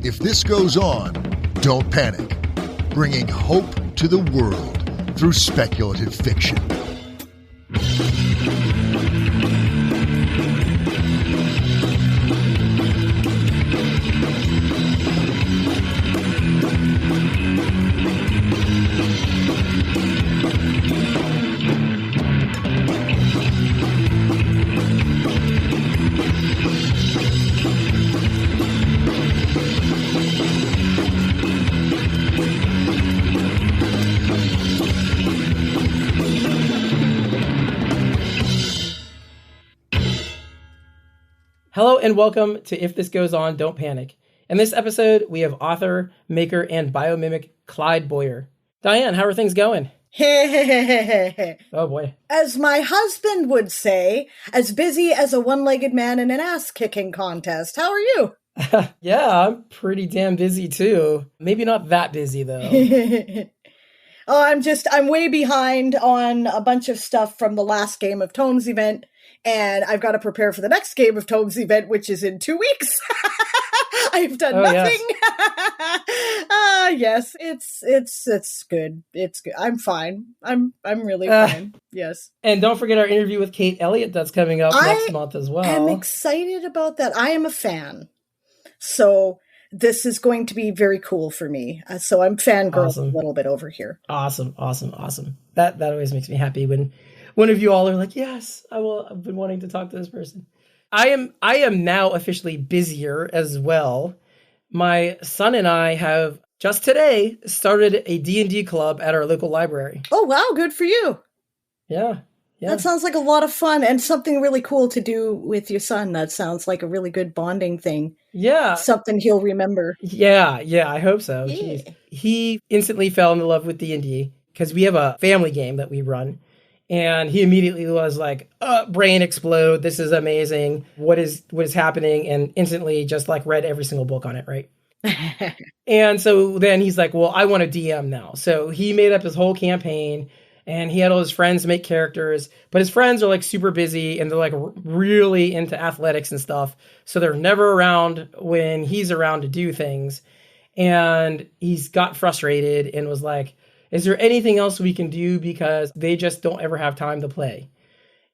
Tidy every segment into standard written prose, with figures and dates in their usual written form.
If this goes on, don't panic. Bringing hope to the world through speculative fiction. Hello and welcome to If This Goes On, Don't Panic. In this episode, we have author, maker, and biomimic Clyde Boyer. Diane, how are things going? Oh boy. As my husband would say, as busy as a one-legged man in an ass-kicking contest. How are you? Yeah, I'm pretty damn busy too. Maybe not that busy though. I'm way behind on a bunch of stuff from the last Game of Tomes event. And I've got to prepare for the next Game of Tomes event, which is in 2 weeks. I've done nothing. Yes, it's good. It's good. I'm fine. I'm really fine. Yes. And don't forget our interview with Kate Elliott that's coming up next month as well. I'm excited about that. I am a fan. So this is going to be very cool for me. So I'm fangirling a little bit over here. Awesome. That always makes me happy when one of you all are like, yes, I've been wanting to talk to this person. I am now officially busier as well. My son and I have just today started a D&D club at our local library. Oh, wow. Good for you. Yeah. That sounds like a lot of fun and something really cool to do with your son. That sounds like a really good bonding thing. Yeah. Something he'll remember. Yeah, I hope so. Yeah. He instantly fell in love with D&D because we have a family game that we run. And he immediately was like, brain explode. This is amazing. What is happening? And instantly just like read every single book on it, right? And so then he's like, well, I want to DM now. So he made up his whole campaign and he had all his friends make characters, but his friends are like super busy and they're like really into athletics and stuff. So they're never around when he's around to do things. And he's got frustrated and was like, is there anything else we can do? Because they just don't ever have time to play.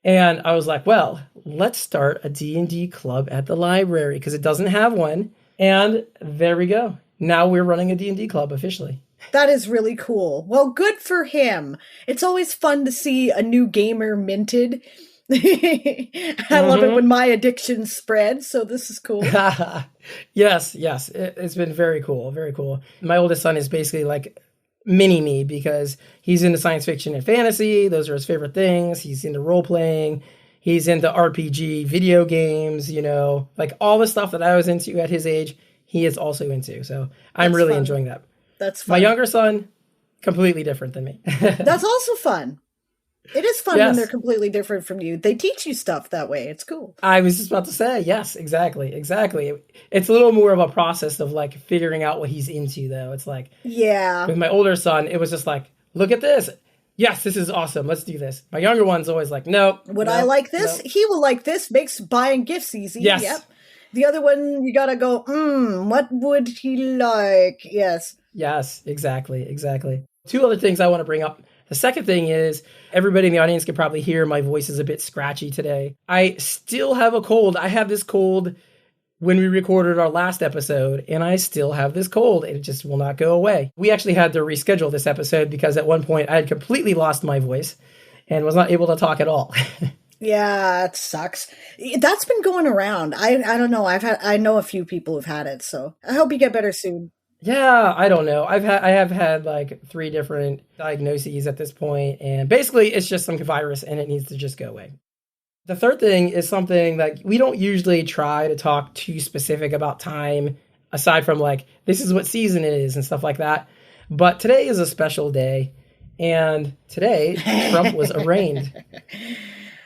And I was like, well, let's start a D&D club at the library because it doesn't have one. And there we go. Now we're running a D&D club officially. That is really cool. Well, good for him. It's always fun to see a new gamer minted. I love it when my addiction spreads, so this is cool. Yes. It's been very cool, very cool. My oldest son is basically like mini me because he's into science fiction and fantasy. Those are his favorite things. He's into role playing. He's into RPG video games, like all the stuff that I was into at his age, he is also into. So I'm really enjoying that. That's fun. My younger son, completely different than me. That's also fun. It is fun Yes. when they're completely different from you. They teach you stuff that way. It's cool. I was just about to say, yes, exactly. It's a little more of a process of like figuring out what he's into though. It's like, yeah. With my older son, it was just like, look at this. Yes, this is awesome. Let's do this. My younger one's always like, no. I like this? No. He will like this. Makes buying gifts easy. Yes. Yep. The other one, you gotta go, what would he like? Yes. Yes, exactly. Two other things I want to bring up. The second thing is, everybody in the audience can probably hear my voice is a bit scratchy today. I still have a cold. I had this cold when we recorded our last episode, and I still have this cold. It just will not go away. We actually had to reschedule this episode because at one point I had completely lost my voice and was not able to talk at all. Yeah, it sucks. That's been going around. I don't know. I know a few people who've had it, so I hope you get better soon. Yeah, I don't know. I have had like 3 different diagnoses at this point, and basically it's just some virus and it needs to just go away. The third thing is something that we don't usually try to talk too specific about time, aside from like, this is what season it is and stuff like that. But today is a special day, and today Trump was arraigned.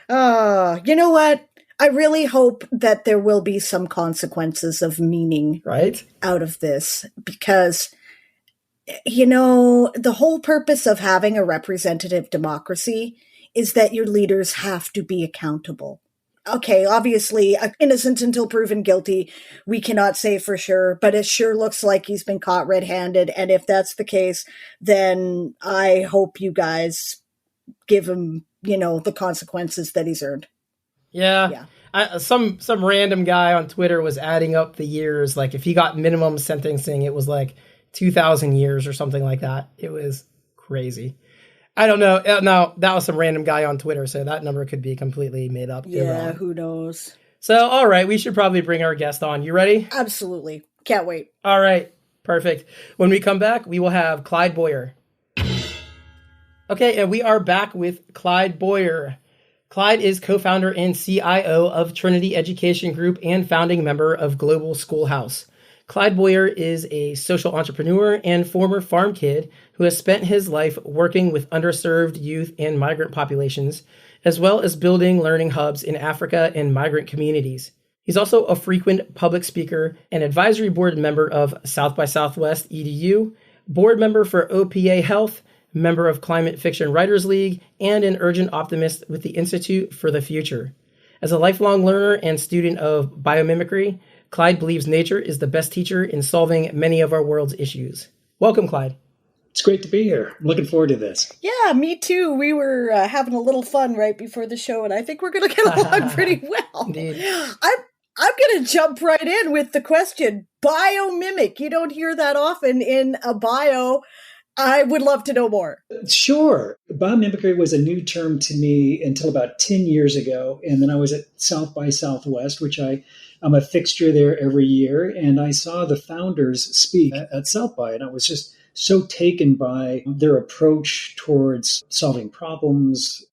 Oh, you know what? I really hope that there will be some consequences of meaning out of this, because, the whole purpose of having a representative democracy is that your leaders have to be accountable. okay, obviously innocent until proven guilty. We cannot say for sure, but it sure looks like he's been caught red-handed. And if that's the case, then I hope you guys give him, the consequences that he's earned. Yeah. Some random guy on Twitter was adding up the years. Like if he got minimum sentencing, it was like 2,000 years or something like that. It was crazy. I don't know. No, that was some random guy on Twitter, so that number could be completely made up. Yeah, who knows? So, all right, we should probably bring our guest on. You ready? Absolutely. Can't wait. All right, perfect. When we come back, we will have Clyde Boyer. Okay, and we are back with Clyde Boyer. Clyde is co-founder and CIO of Trinity Education Group and founding member of Global Schoolhouse. Clyde Boyer is a social entrepreneur and former farm kid who has spent his life working with underserved youth and migrant populations, as well as building learning hubs in Africa and migrant communities. He's also a frequent public speaker and advisory board member of South by Southwest EDU, board member for OPA Health, member of Climate Fiction Writers League, and an urgent optimist with the Institute for the Future. As a lifelong learner and student of biomimicry, Clyde believes nature is the best teacher in solving many of our world's issues. Welcome, Clyde. It's great to be here. I'm looking forward to this. Yeah, me too. We were having a little fun right before the show, and I think we're going to get along pretty well. Indeed. I'm going to jump right in with the question. Biomimic. You don't hear that often in a bio. I would love to know more. Sure. Biomimicry was a new term to me until about 10 years ago. And then I was at South by Southwest, which I'm a fixture there every year. And I saw the founders speak at South by, and I was just so taken by their approach towards solving problems.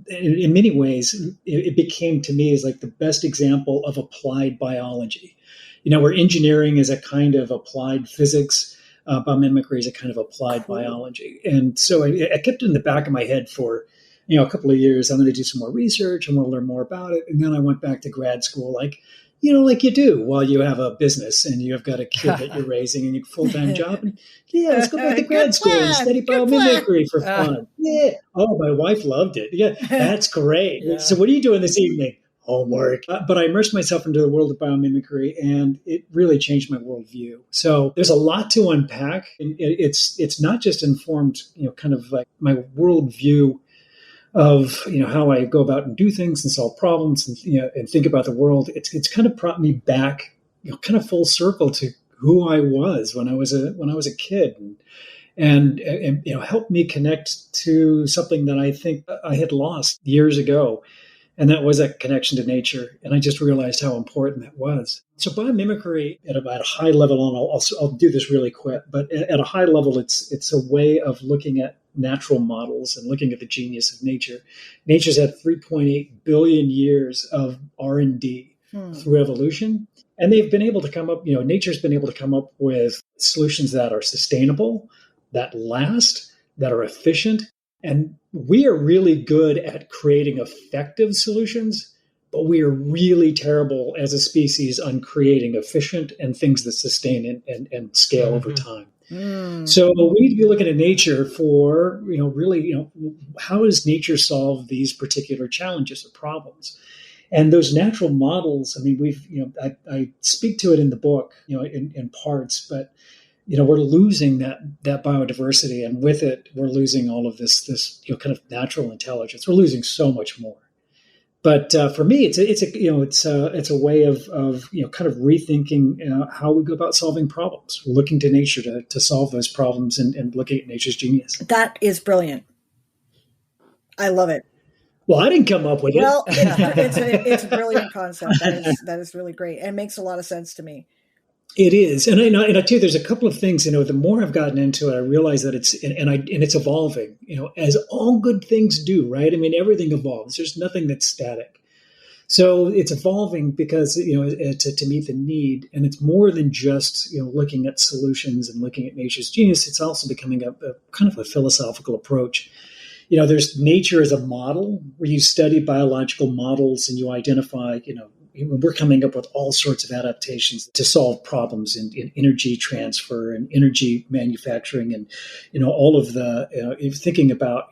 In many ways, it became to me as like the best example of applied biology. Where engineering is a kind of applied physics, biomimicry is a kind of applied biology. And so I kept it in the back of my head for, a couple of years. I'm going to do some more research. I'm going to learn more about it. And then I went back to grad school, like you do while you have a business and you've got a kid that you're raising and you have a full-time job. And let's go back to grad school and study biomimicry for fun. Yeah. Oh, my wife loved it. Yeah, that's great. Yeah. So what are you doing this evening? Homework. But I immersed myself into the world of biomimicry, and it really changed my worldview. So there's a lot to unpack. And it's not just informed, kind of like my worldview of, how I go about and do things and solve problems and, and think about the world. It's kind of brought me back, kind of full circle to who I was when I was a kid, and helped me connect to something that I think I had lost years ago. And that was a connection to nature. And I just realized how important that was. So biomimicry at a high level, and I'll do this really quick, but at a high level, it's a way of looking at natural models and looking at the genius of nature. Nature's had 3.8 billion years of R&D through evolution. And they've been able to come up, nature's been able to come up with solutions that are sustainable, that last, that are efficient. And we are really good at creating effective solutions, but we are really terrible as a species on creating efficient and things that sustain and scale over time. So we need to be looking at nature for, really, how does nature solve these particular challenges or problems? And those natural models, I mean, I speak to it in the book, in parts, but we're losing that biodiversity, and with it, we're losing all of this kind of natural intelligence. We're losing so much more. But for me, it's a way of kind of rethinking how we go about solving problems, looking to nature to solve those problems, and looking at nature's genius. That is brilliant. I love it. Well, I didn't come up with it. Well, it's a brilliant concept. That is really great, and makes a lot of sense to me. It is, and I tell you, there's a couple of things. The more I've gotten into it, I realize that it's it's evolving. As all good things do, right? I mean, everything evolves. There's nothing that's static. So it's evolving because to meet the need, and it's more than just looking at solutions and looking at nature's genius. It's also becoming a kind of a philosophical approach. There's nature as a model where you study biological models and you identify we're coming up with all sorts of adaptations to solve problems in energy transfer and energy manufacturing, and all of the thinking about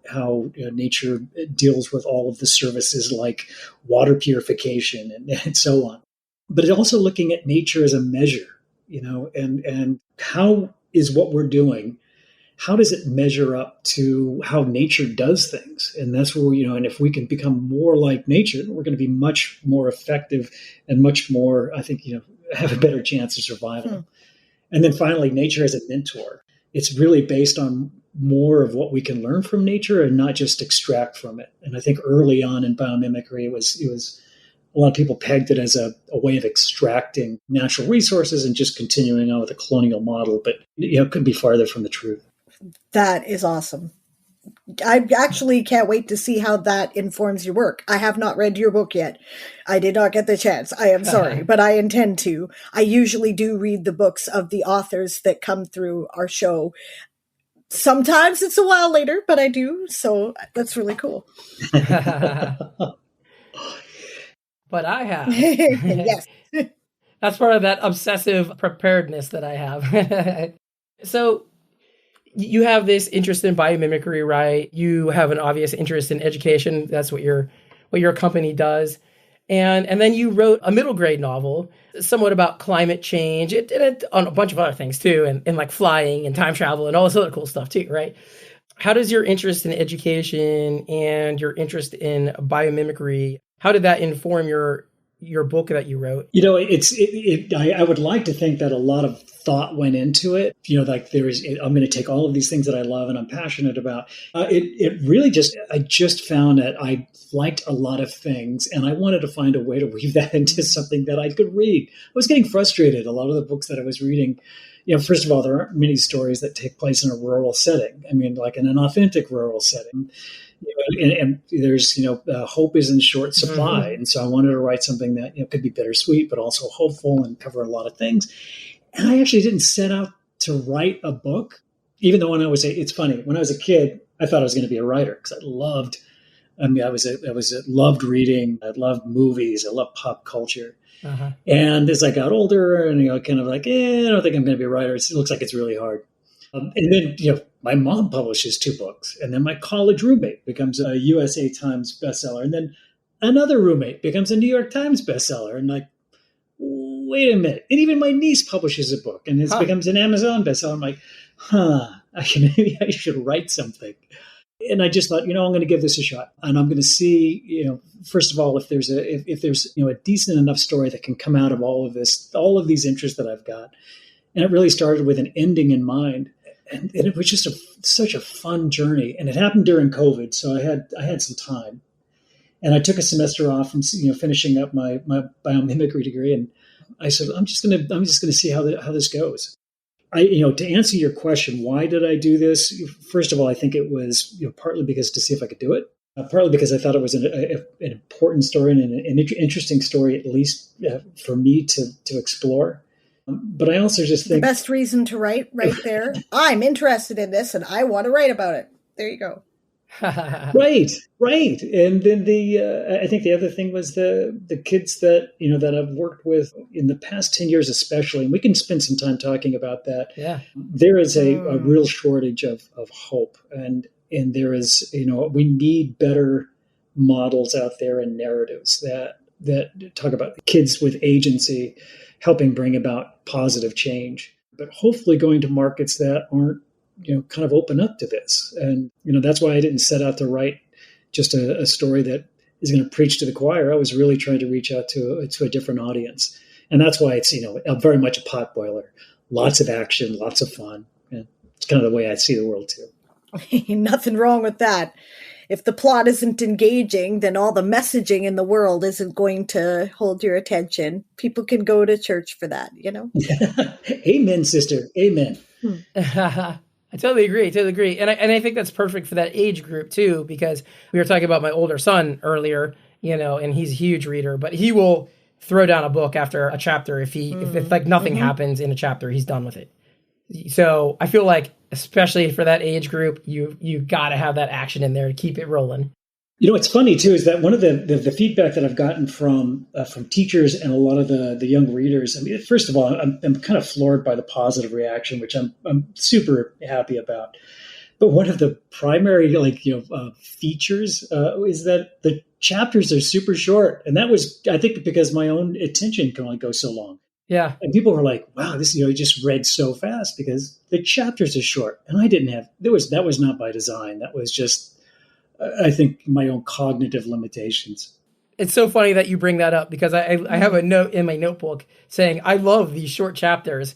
how nature deals with all of the services like water purification and so on. But it's also looking at nature as a measure, and how is what we're doing, how does it measure up to how nature does things? And that's where, and if we can become more like nature, we're going to be much more effective and much more, I think, have a better chance of survival. And then finally, nature as a mentor. It's really based on more of what we can learn from nature and not just extract from it. And I think early on in biomimicry, it was a lot of people pegged it as a way of extracting natural resources and just continuing on with a colonial model, but it couldn't be farther from the truth. That is awesome. I actually can't wait to see how that informs your work. I have not read your book yet. I did not get the chance. I am sorry, but I intend to. I usually do read the books of the authors that come through our show. Sometimes it's a while later, but I do. So that's really cool. But I have. Yes. That's part of that obsessive preparedness that I have. So you have this interest in biomimicry, right? You have an obvious interest in education. That's what your company does. And then you wrote a middle grade novel, somewhat about climate change, and on a bunch of other things too, and like flying and time travel and all this other cool stuff too, right? How does your interest in education and your interest in biomimicry, how did that inform your book that you wrote? I would like to think that a lot of thought went into it. I'm going to take all of these things that I love and I'm passionate about. It really I just found that I liked a lot of things and I wanted to find a way to weave that into something that I could read. I was getting frustrated. A lot of the books that I was reading, first of all, there aren't many stories that take place in a rural setting. I mean, like in an authentic rural setting. And there's, hope is in short supply. Mm-hmm. And so I wanted to write something that could be bittersweet, but also hopeful and cover a lot of things. And I actually didn't set out to write a book, even though it's funny. When I was a kid, I thought I was going to be a writer because I loved reading. I loved movies. I loved pop culture. Uh-huh. And as I got older and, kind of like, I don't think I'm going to be a writer. It looks like it's really hard. And then, my mom publishes 2 books, and then my college roommate becomes a USA Times bestseller, and then another roommate becomes a New York Times bestseller. And like, wait a minute. And even my niece publishes a book, and it becomes an Amazon bestseller. I'm like, maybe I should write something. And I just thought, I'm going to give this a shot, and I'm going to see, first of all, if there's a decent enough story that can come out of all of these interests that I've got. And it really started with an ending in mind. And it was just such a fun journey. And it happened during COVID. So I had some time. And I took a semester off from finishing up my biomimicry degree. And I said, I'm just gonna see how this goes. To answer your question, why did I do this? First of all, I think it was partly because to see if I could do it. Partly because I thought it was an important story and an interesting story, at least for me to explore. But I also just think the best reason to write right there. I'm interested in this and I want to write about it. There you go. Right. And then I think the other thing was the kids that, that I've worked with in the past 10 years, especially, and we can spend some time talking about that. Yeah. There is a real shortage of hope. And there is, we need better models out there and narratives that talk about kids with agency, helping bring about positive change, but hopefully going to markets that aren't, kind of open up to this. And, that's why I didn't set out to write just a story that is going to preach to the choir. I was really trying to reach out to a different audience. And that's why it's, very much a pot boiler, lots of action, lots of fun. And it's kind of the way I see the world too. Nothing wrong with that. If the plot isn't engaging, then all the messaging in the world isn't going to hold your attention. People can go to church for that, Amen, sister. Amen. I totally agree. And I think that's perfect for that age group too, because we were talking about my older son earlier, and he's a huge reader, but he will throw down a book after a chapter. If like nothing happens in a chapter, he's done with it. So I feel like, especially for that age group, you got to have that action in there to keep it rolling. What's funny too is that one of the feedback that I've gotten from teachers and a lot of the young readers. I mean, first of all, I'm kind of floored by the positive reaction, which I'm super happy about. But one of the primary features is that the chapters are super short, and that was, I think, because my own attention can only go so long. Yeah. And people were like, "Wow, this you just read so fast," because the chapters are short, and I didn't have that was not by design. That was just, I think, my own cognitive limitations. It's so funny that you bring that up because I have a note in my notebook saying I love these short chapters.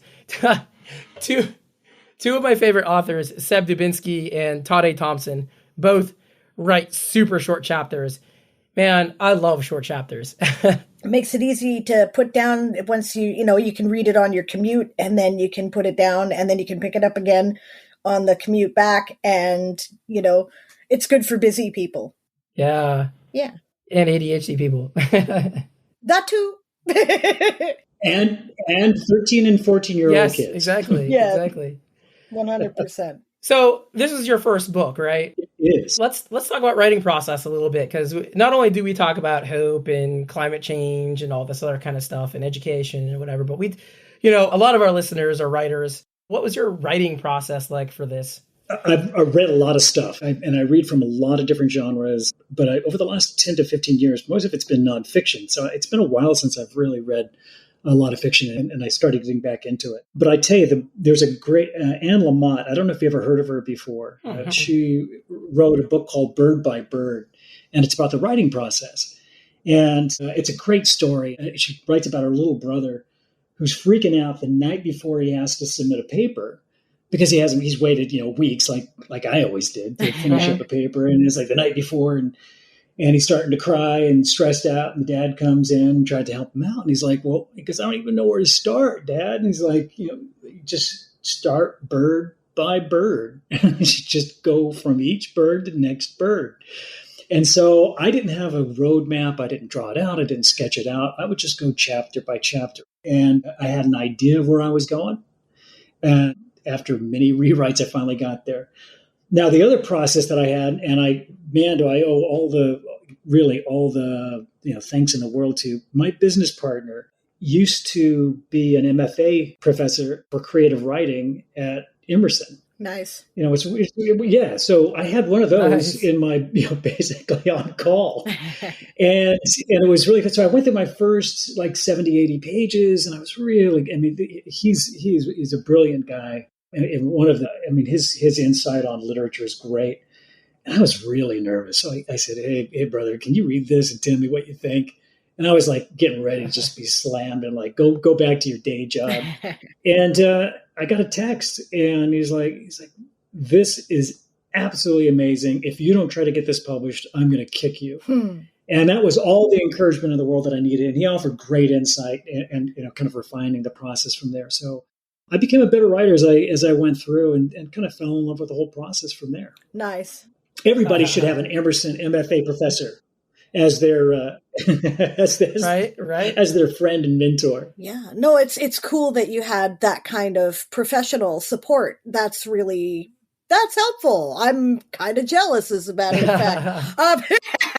Two of my favorite authors, Seb Dubinsky and Todd A. Thompson, both write super short chapters. Man, I love short chapters. It makes it easy to put down once you can read it on your commute, and then you can put it down, and then you can pick it up again on the commute back. And, it's good for busy people. Yeah. Yeah. And ADHD people. That too. and 13 and 14-year-old yes, kids. Exactly. Yeah. Exactly. 100%. So this is your first book, right? It is. Let's talk about writing process a little bit, because not only do we talk about hope and climate change and all this other kind of stuff and education and whatever, but a lot of our listeners are writers. What was your writing process like for this? I've read a lot of stuff, and I read from a lot of different genres, but over the last 10 to 15 years, most of it's been nonfiction. So it's been a while since I've really read a lot of fiction, and I started getting back into it. But I tell you, there's a great Anne Lamott. I don't know if you ever heard of her before. She wrote a book called Bird by Bird, and it's about the writing process. And it's a great story. She writes about her little brother who's freaking out the night before he has to submit a paper, because he's waited, weeks, like I always did, to finish up a paper. And it's like the night before, and he's starting to cry and stressed out. And the dad comes in and tried to help him out. And he's like, well, because I don't even know where to start, Dad. And he's like, just start bird by bird. Just go from each bird to the next bird. And so I didn't have a roadmap. I didn't draw it out. I didn't sketch it out. I would just go chapter by chapter. And I had an idea of where I was going. And after many rewrites, I finally got there. Now, the other process that I had, and do I owe all the thanks in the world to my business partner. Used to be an MFA professor for creative writing at Emerson. Nice. So I had one of those in my, basically on call. And it was really fun. So I went through my first 70, 80 pages, and I was really, he's a brilliant guy. And his insight on literature is great. And I was really nervous. So I said, hey, brother, can you read this and tell me what you think? And I was getting ready to just be slammed and go back to your day job. And I got a text, and he's like, this is absolutely amazing. If you don't try to get this published, I'm going to kick you. And that was all the encouragement in the world that I needed. And he offered great insight and kind of refining the process from there. So I became a better writer as I went through, and kind of fell in love with the whole process from there. Nice. Everybody should have an Emerson MFA professor as their as their friend and mentor. Yeah, no, it's cool that you had that kind of professional support. That's helpful. I'm kind of jealous, as a matter of fact.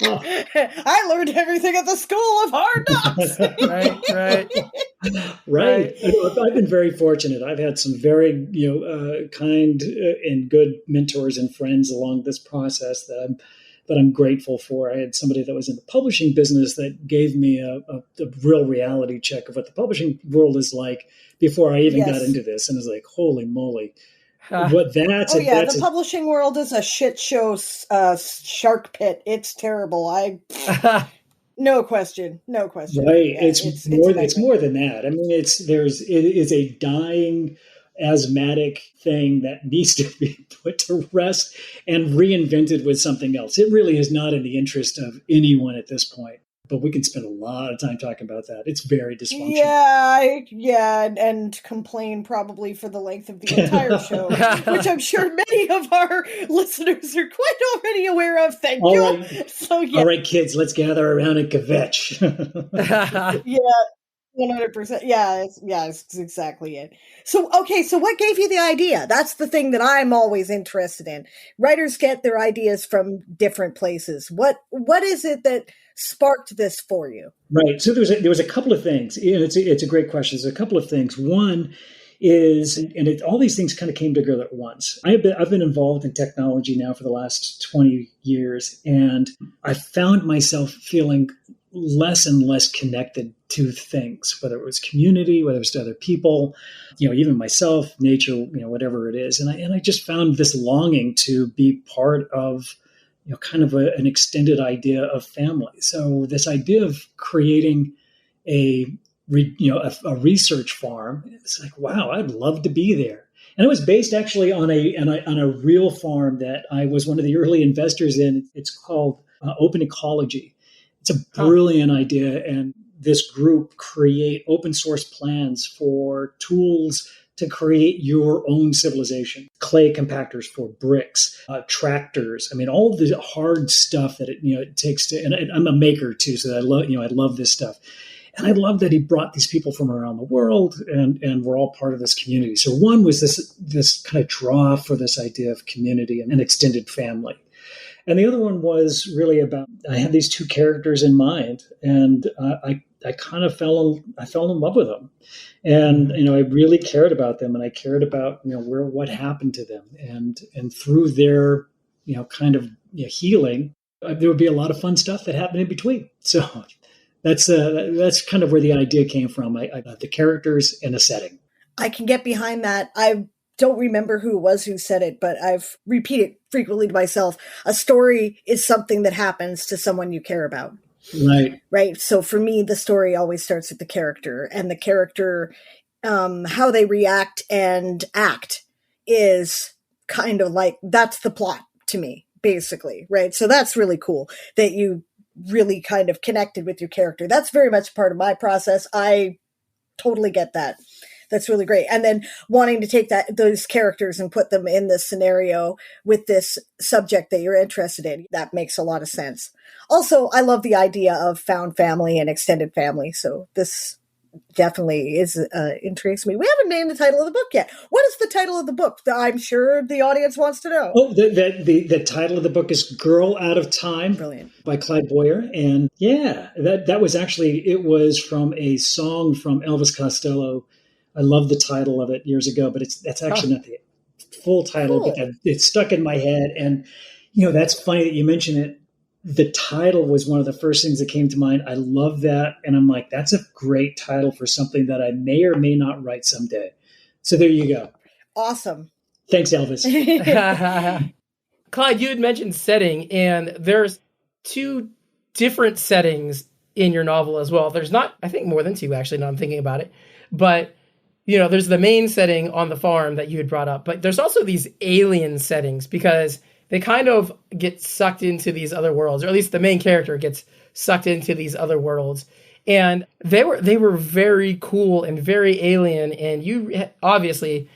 I learned everything at the School of Hard Knocks. Right. I've been very fortunate. I've had some very kind and good mentors and friends along this process that I'm grateful for. I had somebody that was in the publishing business that gave me a real reality check of what the publishing world is like before I even got into this, and I was like, holy moly. The publishing world is a shit show, shark pit. It's terrible. No question. Right. Yeah, it's more than that. I mean, it is a dying asthmatic thing that needs to be put to rest and reinvented with something else. It really is not in the interest of anyone at this point. But we can spend a lot of time talking about that. It's very dysfunctional. Yeah, and complain probably for the length of the entire show, which I'm sure many of our listeners are quite already aware of. Thank you. Right. So, yeah. All right, kids, let's gather around and kvetch. Yeah. 100%. Yeah, it's exactly it. So, okay, so what gave you the idea? That's the thing that I'm always interested in. Writers get their ideas from different places. What is it that sparked this for you? Right. So there was a couple of things. It's a great question. There's a couple of things. One is, all these things kind of came together at once. I've been involved in technology now for the last 20 years, and I found myself feeling less and less connected to things, whether it was community, whether it was to other people, even myself, nature, whatever it is. And I just found this longing to be part of, kind of an extended idea of family. So this idea of creating a research farm, it's like, wow, I'd love to be there. And it was based actually on a real farm that I was one of the early investors in. It's called Open Ecology. It's a brilliant idea, and this group create open source plans for tools to create your own civilization. Clay compactors for bricks, tractors. I mean, all the hard stuff that it takes to. And I'm a maker too, so I love this stuff. And I love that he brought these people from around the world, and we're all part of this community. So one was this kind of draw for this idea of community and extended family. And the other one was really about, I had these two characters in mind, and I kind of fell in love with them. And, I really cared about them, and I cared about, what happened to them. And through their, kind of healing, there would be a lot of fun stuff that happened in between. So that's kind of where the idea came from. The characters and a setting. I can get behind that. I don't remember who it was who said it, but I've repeated frequently to myself, a story is something that happens to someone you care about. Right. So for me, the story always starts with the character, and the character, how they react and act is kind of like, that's the plot to me, basically. Right. So that's really cool that you really kind of connected with your character. That's very much part of my process. I totally get that. That's really great. And then wanting to take those characters and put them in this scenario with this subject that you're interested in, that makes a lot of sense. Also, I love the idea of found family and extended family. So this definitely intrigues me. We haven't named the title of the book yet. What is the title of the book? I'm sure the audience wants to know. Oh, the title of the book is Girl Out of Time. Brilliant. By Clyde Boyer. And yeah, that was actually, it was from a song from Elvis Costello. I love the title of it years ago, but that's actually not the full title, cool. But it's stuck in my head. And, that's funny that you mention it. The title was one of the first things that came to mind. I love that. And I'm like, that's a great title for something that I may or may not write someday. So there you go. Awesome. Thanks, Elvis. Clyde, you had mentioned setting, and there's 2 different settings in your novel as well. There's not, I think, more than 2, actually, now I'm thinking about it. But there's the main setting on the farm that you had brought up, but there's also these alien settings because they kind of get sucked into these other worlds, or at least the main character gets sucked into these other worlds. And they were very cool and very alien. And you obviously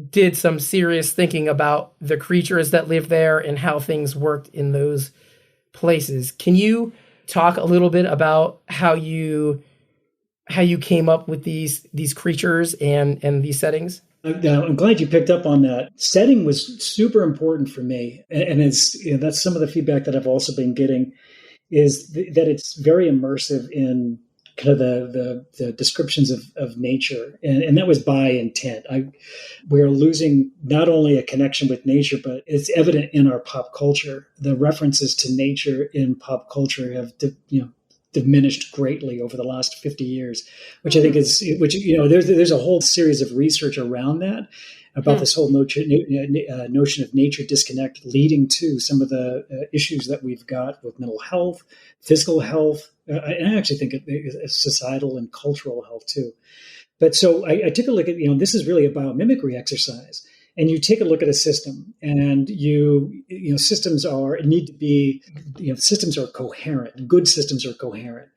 did some serious thinking about the creatures that live there and how things worked in those places. Can you talk a little bit about how you came up with these creatures and these settings? I'm glad you picked up on that. Setting was super important for me. And it's, that's some of the feedback that I've also been getting is that it's very immersive in kind of the descriptions of nature. And that was by intent. We're losing not only a connection with nature, but it's evident in our pop culture. The references to nature in pop culture have, diminished greatly over the last 50 years, which I think there's a whole series of research around that, about this whole notion of nature disconnect leading to some of the issues that we've got with mental health, physical health, and I actually think it's societal and cultural health too. But so I took a look at, this is really a biomimicry exercise. And you take a look at a system, and systems systems are coherent. Good systems are coherent,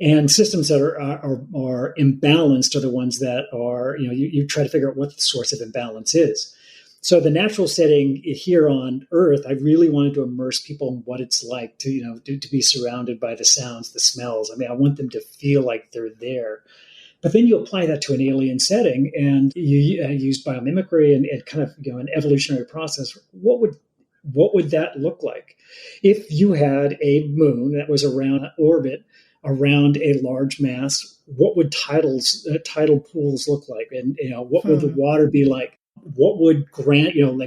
and systems that are imbalanced are the ones that are, you try to figure out what the source of imbalance is. So the natural setting here on Earth, I really wanted to immerse people in what it's like to be surrounded by the sounds, the smells. I mean, I want them to feel like they're there. But then you apply that to an alien setting, and you use biomimicry and kind of an evolutionary process. What would that look like if you had a moon that was around orbit around a large mass? What would tidal pools look like, and what would the water be like? What would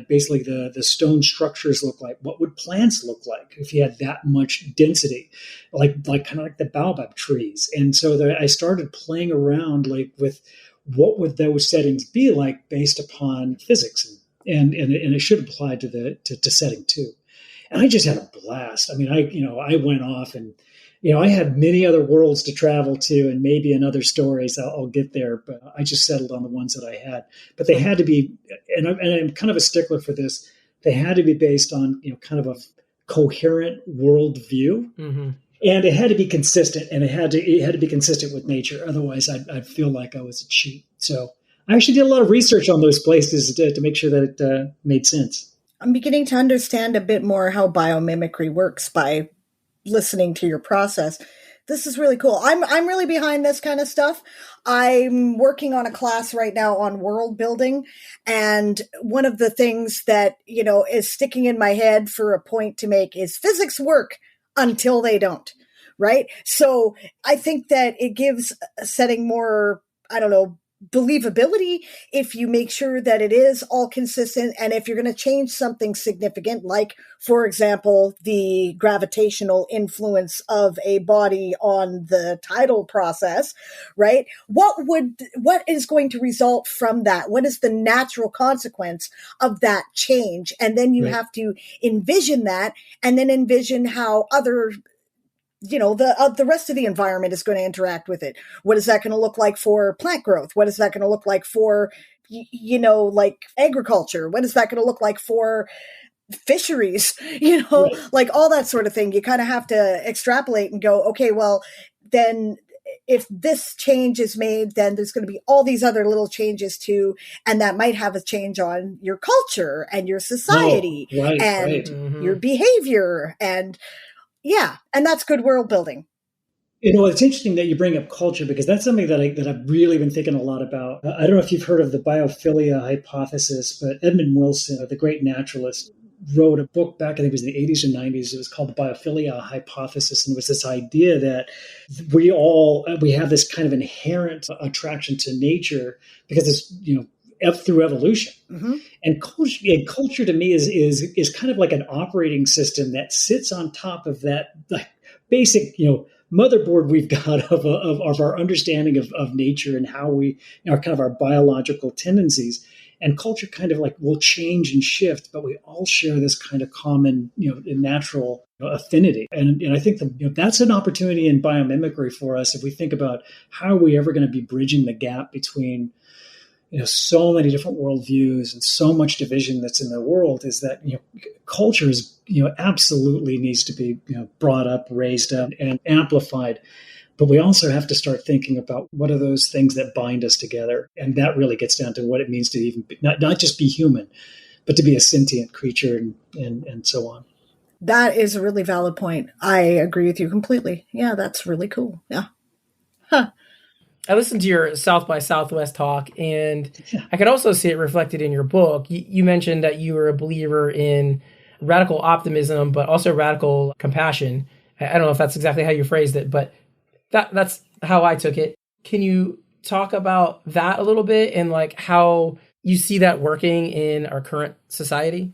basically the stone structures look like? What would plants look like if you had that much density, like kind of like the baobab trees? And so I started playing around with what would those settings be like based upon physics, and it should apply to setting too. And I just had a blast. I mean, I went off and. I had many other worlds to travel to, and maybe in other stories I'll get there, but I just settled on the ones that I had. But they had to be, and I'm kind of a stickler for this, they had to be based on kind of a coherent worldview, and it had to be consistent, and it had to be consistent with nature. Otherwise, I'd feel like I was a cheat. So I actually did a lot of research on those places to make sure that it made sense. I'm beginning to understand a bit more how biomimicry works by listening to your process. This is really cool. I'm really behind this kind of stuff. I'm working on a class right now on world building. And one of the things that, is sticking in my head for a point to make is physics work until they don't. Right. So I think that it gives a setting more, believability if you make sure that it is all consistent. And if you're going to change something significant, like, for example, the gravitational influence of a body on the tidal process, right? What is going to result from that? What is the natural consequence of that change? And then you have to envision that, and then envision how other the rest of the environment is going to interact with it. What is that going to look like for plant growth? What is that going to look like for, like agriculture? What is that going to look like for fisheries? Like all that sort of thing. You kind of have to extrapolate and go, okay, well, then if this change is made, then there's going to be all these other little changes too. And that might have a change on your culture and your society your behavior and that's good world building. It's interesting that you bring up culture, because that's something that I've really been thinking a lot about. I don't know if you've heard of the biophilia hypothesis, but Edmund Wilson, the great naturalist, wrote a book back, I think it was in the 80s and 90s. It was called the biophilia hypothesis. And it was this idea that we have this kind of inherent attraction to nature because it's, through evolution. And culture to me is kind of like an operating system that sits on top of that basic motherboard we've got of our understanding of nature and how we kind of our biological tendencies. And culture kind of will change and shift, but we all share this kind of common natural affinity. And I think that's an opportunity in biomimicry for us if we think about how are we ever going to be bridging the gap between so many different worldviews and so much division that's in the world, is that, culture is, absolutely needs to be, brought up, raised up, and amplified. But we also have to start thinking about what are those things that bind us together. And that really gets down to what it means to even be, not just be human, but to be a sentient creature and so on. That is a really valid point. I agree with you completely. Yeah, that's really cool. Yeah. Huh. I listened to your South by Southwest talk, and I could also see it reflected in your book. You mentioned that you were a believer in radical optimism, but also radical compassion. I don't know if that's exactly how you phrased it, but that's how I took it. Can you talk about that a little bit and how you see that working in our current society?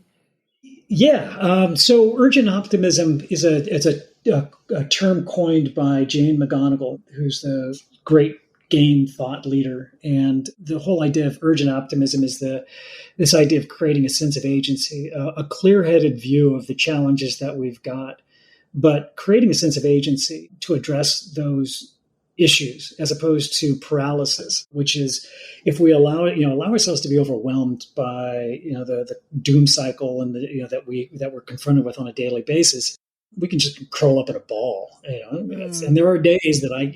Yeah. So urgent optimism is a term coined by Jane McGonigal, who's the great game thought leader. And the whole idea of urgent optimism is this idea of creating a sense of agency, a clear-headed view of the challenges that we've got, but creating a sense of agency to address those issues as opposed to paralysis, which is if we allow ourselves to be overwhelmed by the doom cycle and that we're confronted with on a daily basis, we can just curl up in a ball, and there are days that I,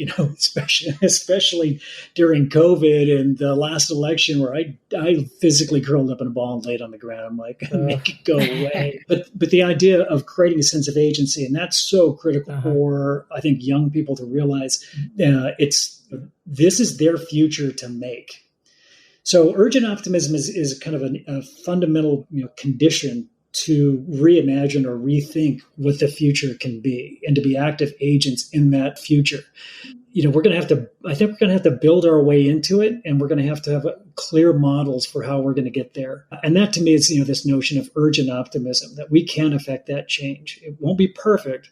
especially during COVID and the last election where I physically curled up in a ball and laid on the ground. I'm like, make it go away. But the idea of creating a sense of agency, and that's so critical for, I think, young people to realize it's This is their future to make. So urgent optimism is kind of a fundamental condition to reimagine or rethink what the future can be and to be active agents in that future. We're going to have to, I think we're going to have to build our way into it, and we're going to have clear models for how we're going to get there. And that to me is, this notion of urgent optimism, that we can affect that change. It won't be perfect,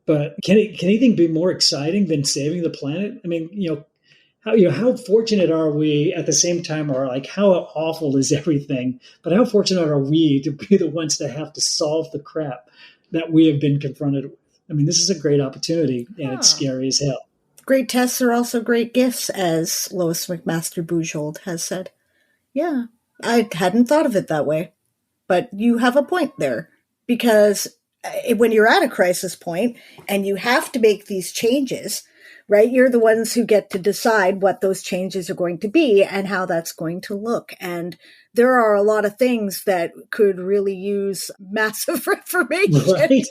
but can anything be more exciting than saving the planet? I mean, how fortunate are we at the same time, or like how awful is everything, but how fortunate are we to be the ones that have to solve the crap that we have been confronted with? I mean, this is a great opportunity, and it's scary as hell. Great tests are also great gifts, as Lois McMaster Bujold has said. Yeah, I hadn't thought of it that way, but you have a point there, because when you're at a crisis point and you have to make these changes, right? You're the ones who get to decide what those changes are going to be and how that's going to look. And there are a lot of things that could really use massive reformation. Right.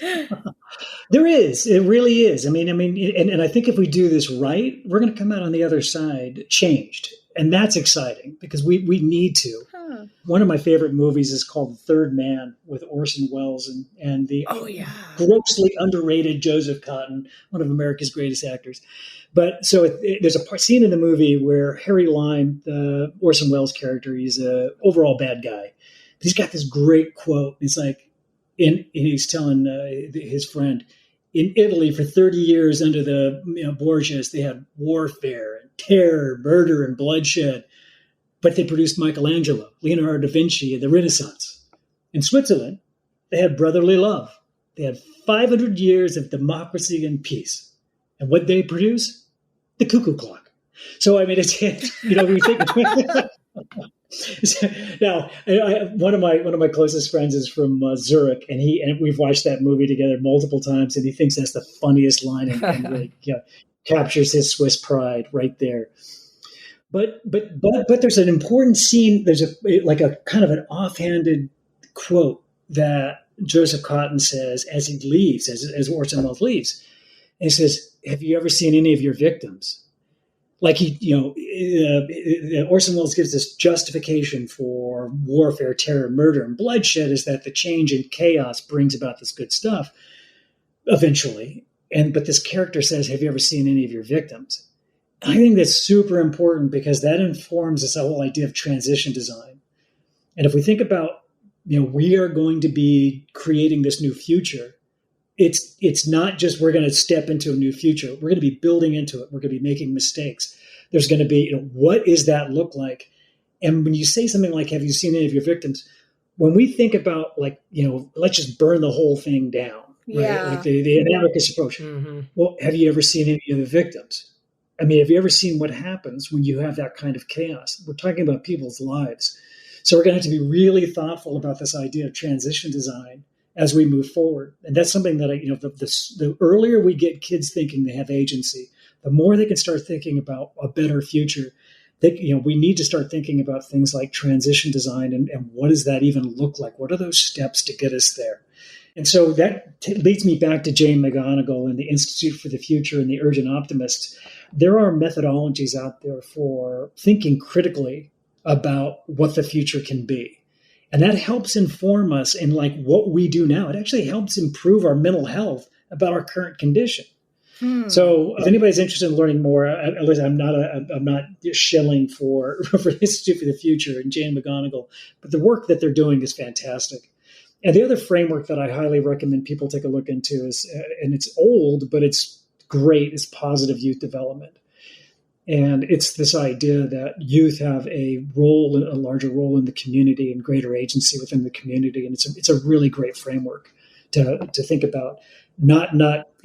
There is. It really is. I mean, and I think if we do this right, we're going to come out on the other side changed. And that's exciting because we need to. Huh. One of my favorite movies is called The Third Man with Orson Welles and the grossly underrated Joseph Cotton, one of America's greatest actors. But so there's a scene in the movie where Harry Lime, the Orson Welles character, he's an overall bad guy. But he's got this great quote. It's like, and he's telling his friend, in Italy for 30 years under the Borgias, they had warfare and terror, murder, and bloodshed. But they produced Michelangelo, Leonardo da Vinci, and the Renaissance. In Switzerland, they had brotherly love. They had 500 years of democracy and peace. And what they produce? The cuckoo clock. So, I mean, it's, we think. Now, one of my closest friends is from Zurich, and we've watched that movie together multiple times, and he thinks that's the funniest line and really captures his Swiss pride right there. But there's an important scene. There's a kind of an offhanded quote that Joseph Cotton says as he leaves, as Orson Welles leaves. And he says, "Have you ever seen any of your victims?" Like Orson Welles gives this justification for warfare, terror, murder, and bloodshed is that the change in chaos brings about this good stuff eventually. But this character says, "Have you ever seen any of your victims?" I think that's super important because that informs this whole idea of transition design. And if we think about, we are going to be creating this new future. It's not just we're going to step into a new future. We're going to be building into it. We're going to be making mistakes. There's going to be, what does that look like? And when you say something like, "Have you seen any of your victims?" When we think about let's just burn the whole thing down, right? Yeah. Like the anarchist approach. Mm-hmm. Well, have you ever seen any of the victims? I mean, have you ever seen what happens when you have that kind of chaos? We're talking about people's lives. So we're going to have to be really thoughtful about this idea of transition design as we move forward. And that's something that, the earlier we get kids thinking they have agency, the more they can start thinking about a better future. We need to start thinking about things like transition design and what does that even look like? What are those steps to get us there? And so that leads me back to Jane McGonigal and the Institute for the Future and the Urgent Optimists. There are methodologies out there for thinking critically about what the future can be. And that helps inform us in what we do now. It actually helps improve our mental health about our current condition. So if anybody's interested in learning more, I'm not shilling for the Institute for the Future and Jane McGonigal, but the work that they're doing is fantastic. And the other framework that I highly recommend people take a look into is, and it's old, but it's great, is positive youth development. And it's this idea that youth have a larger role in the community and greater agency within the community. And it's a really great framework to think about, not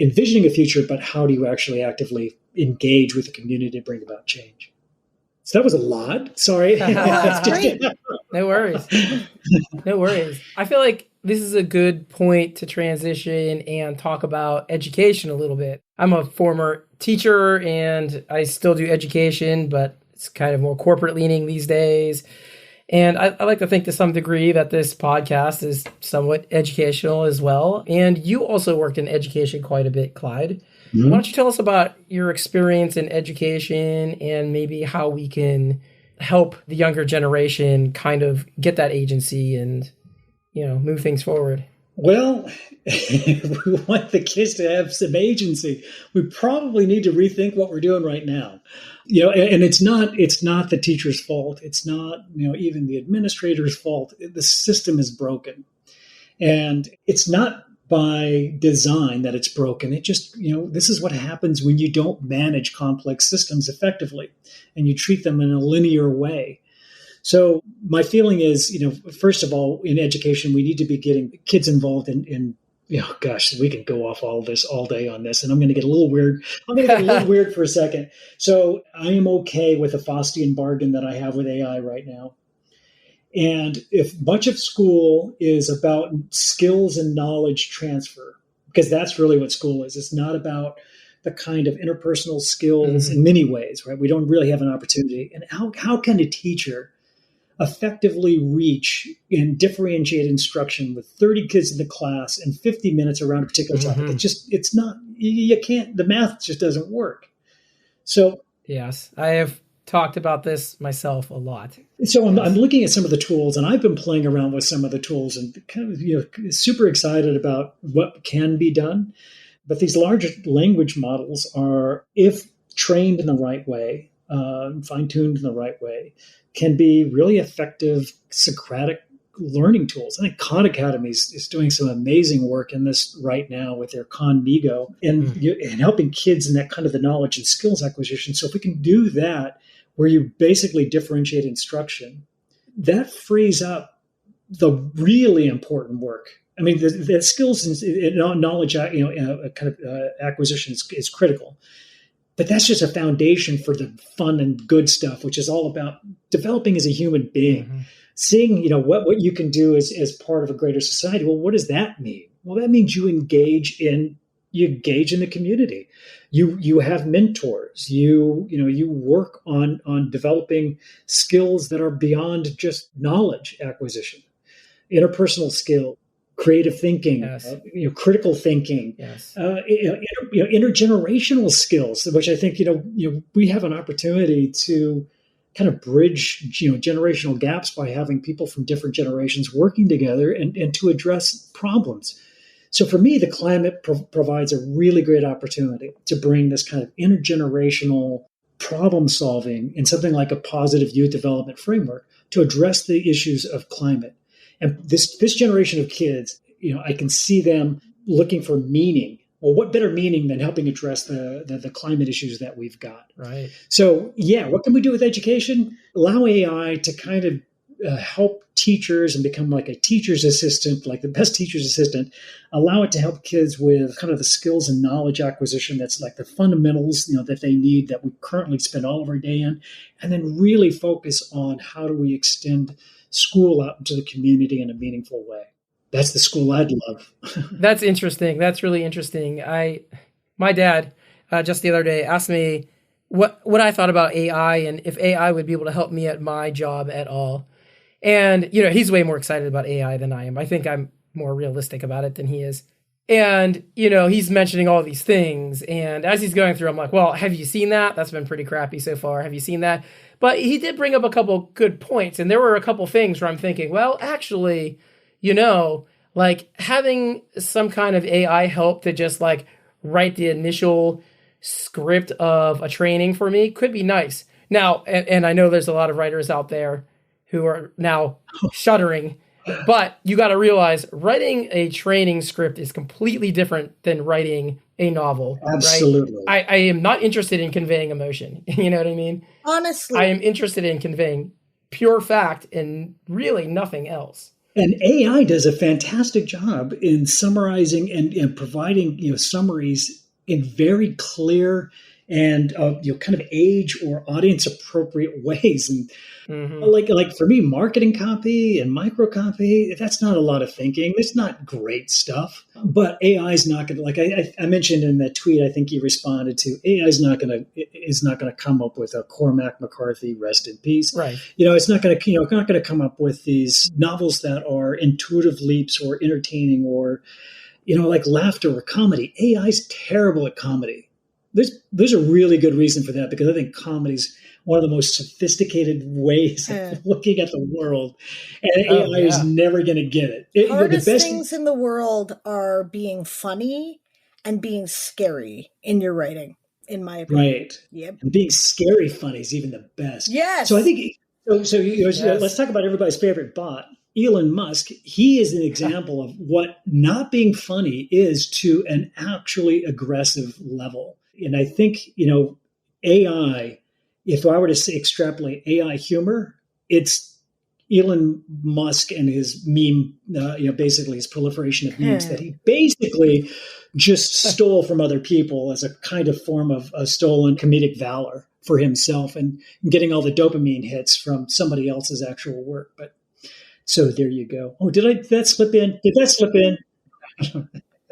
envisioning a future, but how do you actually actively engage with the community to bring about change. So that was a lot. Sorry. That's great. No worries. No worries. I feel like this is a good point to transition and talk about education a little bit. I'm a former teacher and I still do education, but it's kind of more corporate leaning these days. And I like to think to some degree that this podcast is somewhat educational as well. And you also worked in education quite a bit, Clyde. Why don't you tell us about your experience in education and maybe how we can help the younger generation kind of get that agency and, move things forward? Well, if we want the kids to have some agency, we probably need to rethink what we're doing right now. And it's not the teacher's fault. It's not, even the administrator's fault. The system is broken. And it's not by design that it's broken. It just, this is what happens when you don't manage complex systems effectively and you treat them in a linear way. So my feeling is, first of all, in education, we need to be getting kids involved in gosh, we can go off all this all day on this, and I'm going to get a little weird. I'm going to get a little weird for a second. So I am okay with the Faustian bargain that I have with AI right now. And if much of school is about skills and knowledge transfer, because that's really what school is. It's not about the kind of interpersonal skills in many ways, right? We don't really have an opportunity. And how can a teacher effectively reach and differentiate instruction with 30 kids in the class and 50 minutes around a particular topic? It's not, you can't, the math just doesn't work. So, yes, I have talked about this myself a lot. So I'm looking at some of the tools, and I've been playing around with some of the tools and kind of, super excited about what can be done. But these large language models are, if trained in the right way, fine-tuned in the right way, can be really effective Socratic learning tools. I think Khan Academy is doing some amazing work in this right now with their Khan Migo and helping kids in that kind of the knowledge and skills acquisition. So if we can do that, where you basically differentiate instruction, that frees up the really important work. I mean, the skills and knowledge, acquisition is critical. But that's just a foundation for the fun and good stuff, which is all about developing as a human being, seeing, what you can do as part of a greater society. Well, what does that mean? Well, that means you engage in the community. You have mentors. You work on developing skills that are beyond just knowledge acquisition, interpersonal skill, creative thinking, critical thinking, intergenerational skills, which I think, we have an opportunity to kind of bridge, generational gaps by having people from different generations working together and to address problems. So for me, the climate provides a really great opportunity to bring this kind of intergenerational problem solving in something like a positive youth development framework to address the issues of climate. And this generation of kids, I can see them looking for meaning. Well, what better meaning than helping address the climate issues that we've got? Right. So, what can we do with education? Allow AI to kind of help teachers and become like a teacher's assistant, like the best teacher's assistant. Allow it to help kids with kind of the skills and knowledge acquisition that's like the fundamentals, that they need, that we currently spend all of our day in, and then really focus on how do we extend school out into the community in a meaningful way. That's the school I'd love. That's interesting. That's really interesting. My dad just the other day asked me what I thought about AI and if AI would be able to help me at my job at all. And, he's way more excited about AI than I am. I think I'm more realistic about it than he is. And, he's mentioning all these things. And as he's going through, I'm like, well, have you seen that? That's been pretty crappy so far. Have you seen that? But he did bring up a couple good points. And there were a couple things where I'm thinking, well, actually, like having some kind of AI help to just like write the initial script of a training for me could be nice. Now, and I know there's a lot of writers out there who are now shuddering, but you got to realize writing a training script is completely different than writing a novel. Absolutely. Right? I am not interested in conveying emotion. You know what I mean? Honestly. I am interested in conveying pure fact and really nothing else. And AI does a fantastic job in summarizing and providing, summaries in very clear and kind of age or audience appropriate ways. And like for me, marketing copy and micro copy, that's not a lot of thinking. It's not great stuff. But AI is not going to, like I mentioned in that tweet, I think you responded to, AI is not going to come up with a Cormac McCarthy, rest in peace. Right. It's not going to come up with these novels that are intuitive leaps or entertaining or like laughter or comedy. AI is terrible at comedy. There's a really good reason for that, because I think comedy is one of the most sophisticated ways of looking at the world, and AI is never going to get it. Hardest things in the world are being funny and being scary in your writing, in my opinion. Right. Yep. And being scary funny is even the best. Yes. So I think let's talk about everybody's favorite bot, Elon Musk. He is an example of what not being funny is to an actually aggressive level. And I think, AI, if I were to extrapolate AI humor, it's Elon Musk and his meme, basically his proliferation of memes that he basically just stole from other people as a kind of form of a stolen comedic valor for himself, and getting all the dopamine hits from somebody else's actual work. But so there you go. Oh, did that slip in? Did that slip in?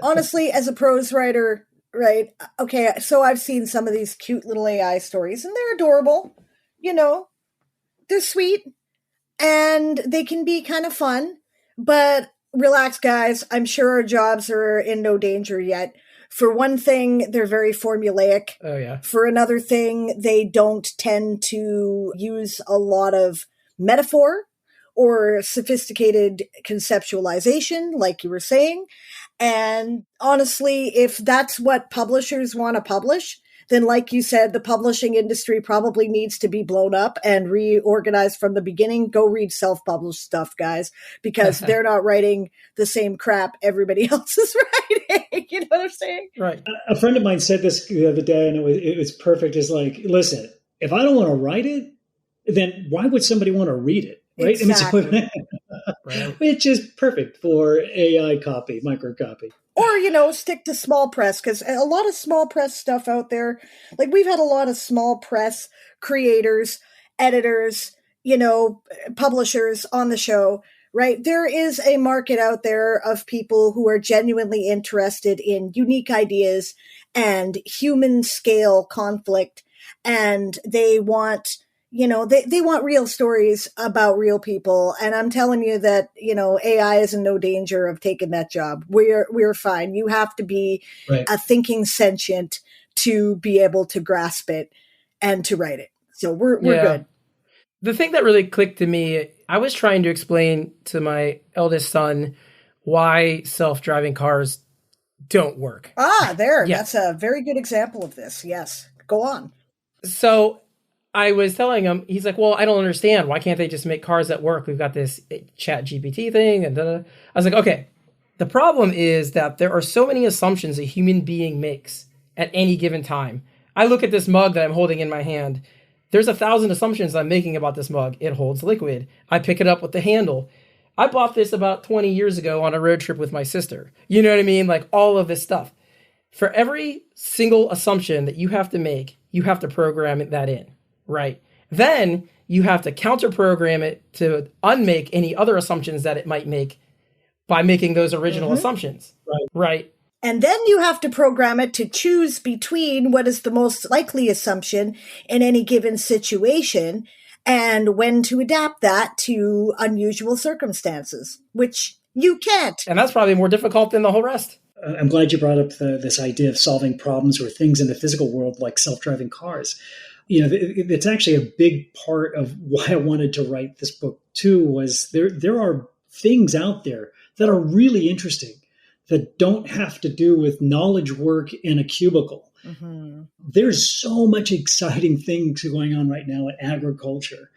Honestly, as a prose writer, right? Okay, so I've seen some of these cute little AI stories, and they're adorable. They're sweet, and they can be kind of fun. But relax, guys. I'm sure our jobs are in no danger yet. For one thing, they're very formulaic. Oh, yeah. For another thing, they don't tend to use a lot of metaphor or sophisticated conceptualization, like you were saying. And honestly, if that's what publishers want to publish, then like you said, the publishing industry probably needs to be blown up and reorganized from the beginning. Go read self-published stuff, guys, because they're not writing the same crap everybody else is writing. You know what I'm saying? Right. A friend of mine said this the other day, and it was perfect. It's like, listen, if I don't want to write it, then why would somebody want to read it? Right? Exactly. I mean, which is perfect for AI copy, microcopy. Or, stick to small press, because a lot of small press stuff out there, like we've had a lot of small press creators, editors, publishers on the show, right? There is a market out there of people who are genuinely interested in unique ideas and human scale conflict, and they want they want real stories about real people. And I'm telling you that, AI is in no danger of taking that job. We're fine. You have to be a thinking sentient to be able to grasp it and to write it. So we're good. The thing that really clicked to me, I was trying to explain to my eldest son why self-driving cars don't work. There. Yeah. That's a very good example of this. Yes. Go on. So I was telling him, he's like, well, I don't understand. Why can't they just make cars that work? We've got this chat GPT thing. And I was like, okay, the problem is that there are so many assumptions a human being makes at any given time. I look at this mug that I'm holding in my hand. There's 1,000 assumptions I'm making about this mug. It holds liquid. I pick it up with the handle. I bought this about 20 years ago on a road trip with my sister. You know what I mean? Like all of this stuff. For every single assumption that you have to make, you have to program that in. Right. Then you have to counter program it to unmake any other assumptions that it might make by making those original assumptions. Right. And then you have to program it to choose between what is the most likely assumption in any given situation and when to adapt that to unusual circumstances, which you can't. And that's probably more difficult than the whole rest. I'm glad you brought up this idea of solving problems or things in the physical world like self-driving cars. It's actually a big part of why I wanted to write this book too, was there are things out there that are really interesting that don't have to do with knowledge work in a cubicle. Mm-hmm. There's so much exciting things going on right now in agriculture.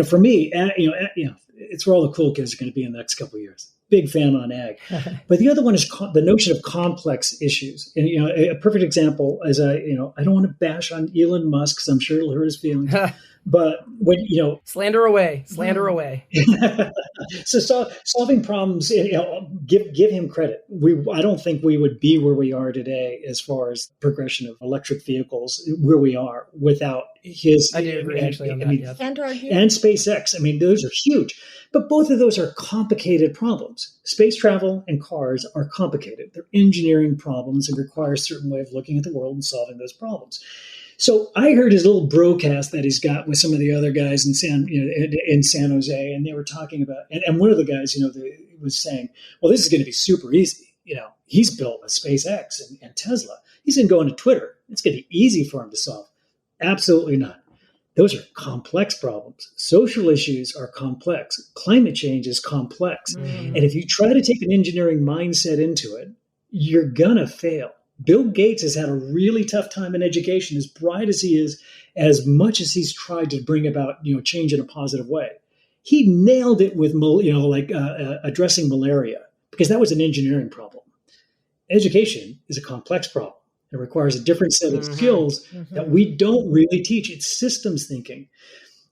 For me, it's where all the cool kids are going to be in the next couple of years. Big fan on ag. But the other one is the notion of complex issues. And, a perfect example is, I don't want to bash on Elon Musk because I'm sure it'll hurt his feelings. But when, slander away. So solving problems, give him credit. I don't think we would be where we are today as far as progression of electric vehicles, where we are without his. I do agree actually on that. Yes. And SpaceX. Those are huge. But both of those are complicated problems. Space travel and cars are complicated. They're engineering problems and require a certain way of looking at the world and solving those problems. So I heard his little broadcast that he's got with some of the other guys in San Jose, and they were talking about, and one of the guys, was saying, well, this is going to be super easy. he's built a SpaceX and Tesla. He's going to go into Twitter. It's going to be easy for him to solve. Absolutely not. Those are complex problems. Social issues are complex. Climate change is complex. And if you try to take an engineering mindset into it, you're going to fail. Bill Gates has had a really tough time in education, as bright as he is, as much as he's tried to bring about, change in a positive way. He nailed it with, addressing malaria, because that was an engineering problem. Education is a complex problem. It requires a different set of skills that we don't really teach. It's systems thinking.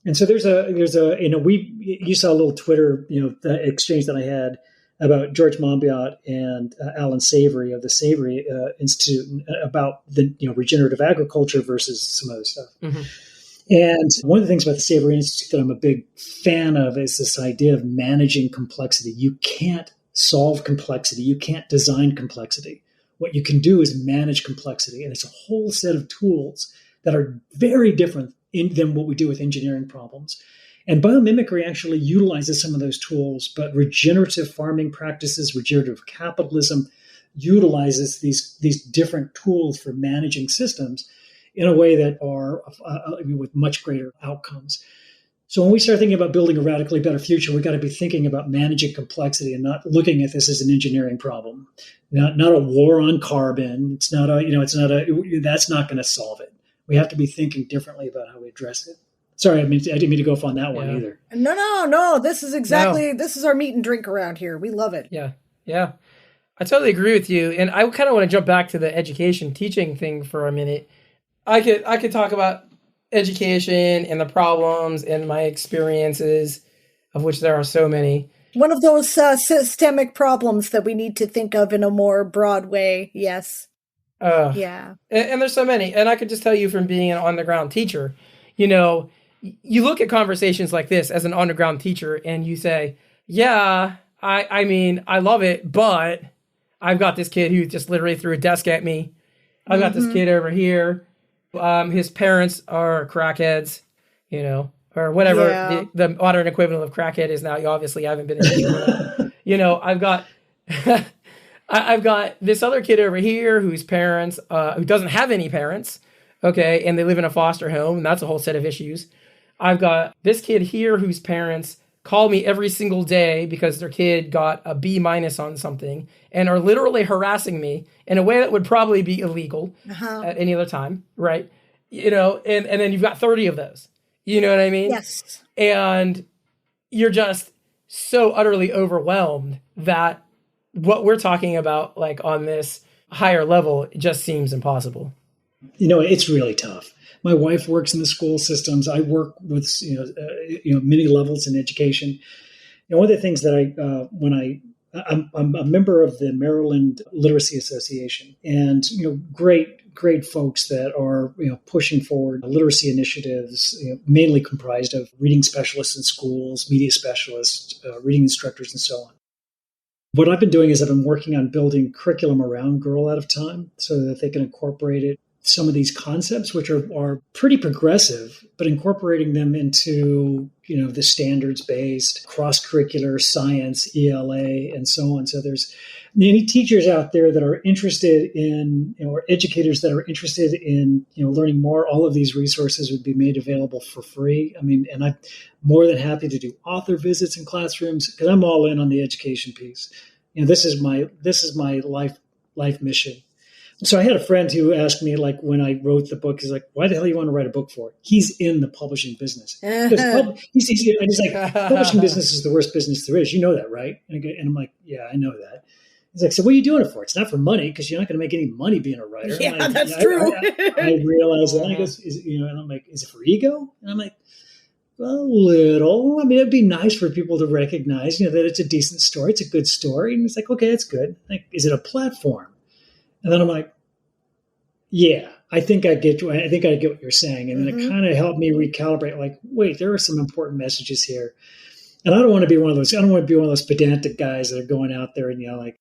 And so you saw a little Twitter, the exchange that I had about George Monbiot and Alan Savory of the Savory Institute about the regenerative agriculture versus some other stuff. And one of the things about the Savory Institute that I'm a big fan of is this idea of managing complexity. You can't solve complexity. You can't design complexity. What you can do is manage complexity. And it's a whole set of tools that are very different than what we do with engineering problems. And biomimicry actually utilizes some of those tools, but regenerative farming practices, regenerative capitalism utilizes these different tools for managing systems in a way that are with much greater outcomes. So when we start thinking about building a radically better future, we've got to be thinking about managing complexity and not looking at this as an engineering problem, not a war on carbon. It's not that's not going to solve it. We have to be thinking differently about how we address it. Sorry, I didn't mean to go off on that one either. No. This is our meat and drink around here. We love it. Yeah. I totally agree with you. And I kind of want to jump back to the education teaching thing for a minute. I could talk about education and the problems and my experiences, of which there are so many. One of those systemic problems that we need to think of in a more broad way. Yes. Yeah. And there's so many. And I could just tell you from being an on-the-ground teacher, you look at conversations like this as an on-the-ground teacher and you say, yeah, I mean, I love it, but I've got this kid who just literally threw a desk at me. I've got this kid over here. His parents are crackheads, or whatever the modern equivalent of crackhead is now. You obviously haven't been in I've got this other kid over here whose parents, who doesn't have any parents, okay, and they live in a foster home, and that's a whole set of issues. I've got this kid here whose parents call me every single day because their kid got a B- on something and are literally harassing me in a way that would probably be illegal at any other time, right? And then you've got 30 of those. You know what I mean? Yes. And you're just so utterly overwhelmed that what we're talking about, like on this higher level, it just seems impossible. It's really tough. My wife works in the school systems. I work with, many levels in education. One of the things that I'm a member of the Maryland Literacy Association, and, great folks that are, pushing forward literacy initiatives, mainly comprised of reading specialists in schools, media specialists, reading instructors, and so on. What I've been doing is I've been working on building curriculum around Girl Out of Time so that they can incorporate it. Some of these concepts, which are pretty progressive, but incorporating them into, the standards-based, cross-curricular science, ELA, and so on. So there's any teachers out there that are interested in, or educators that are interested in, learning more. All of these resources would be made available for free. I mean, and I'm more than happy to do author visits in classrooms because I'm all in on the education piece. This is my life mission. So I had a friend who asked me, like, when I wrote the book, he's like, why the hell do you want to write a book for? He's in the publishing business. He's like, publishing business is the worst business there is. You know that, right? And I'm like, yeah, I know that. He's like, so what are you doing it for? It's not for money because you're not going to make any money being a writer. Yeah, like, that's true. I realize that. And he goes, and I'm like, is it for ego? And I'm like, well, a little. I mean, it'd be nice for people to recognize, that it's a decent story. It's a good story. And it's like, okay, that's good. Like, is it a platform? And then I'm like, yeah, I think I get what you're saying. And then it kind of helped me recalibrate, like, wait, there are some important messages here. And I don't want to be one of those pedantic guys that are going out there and, like,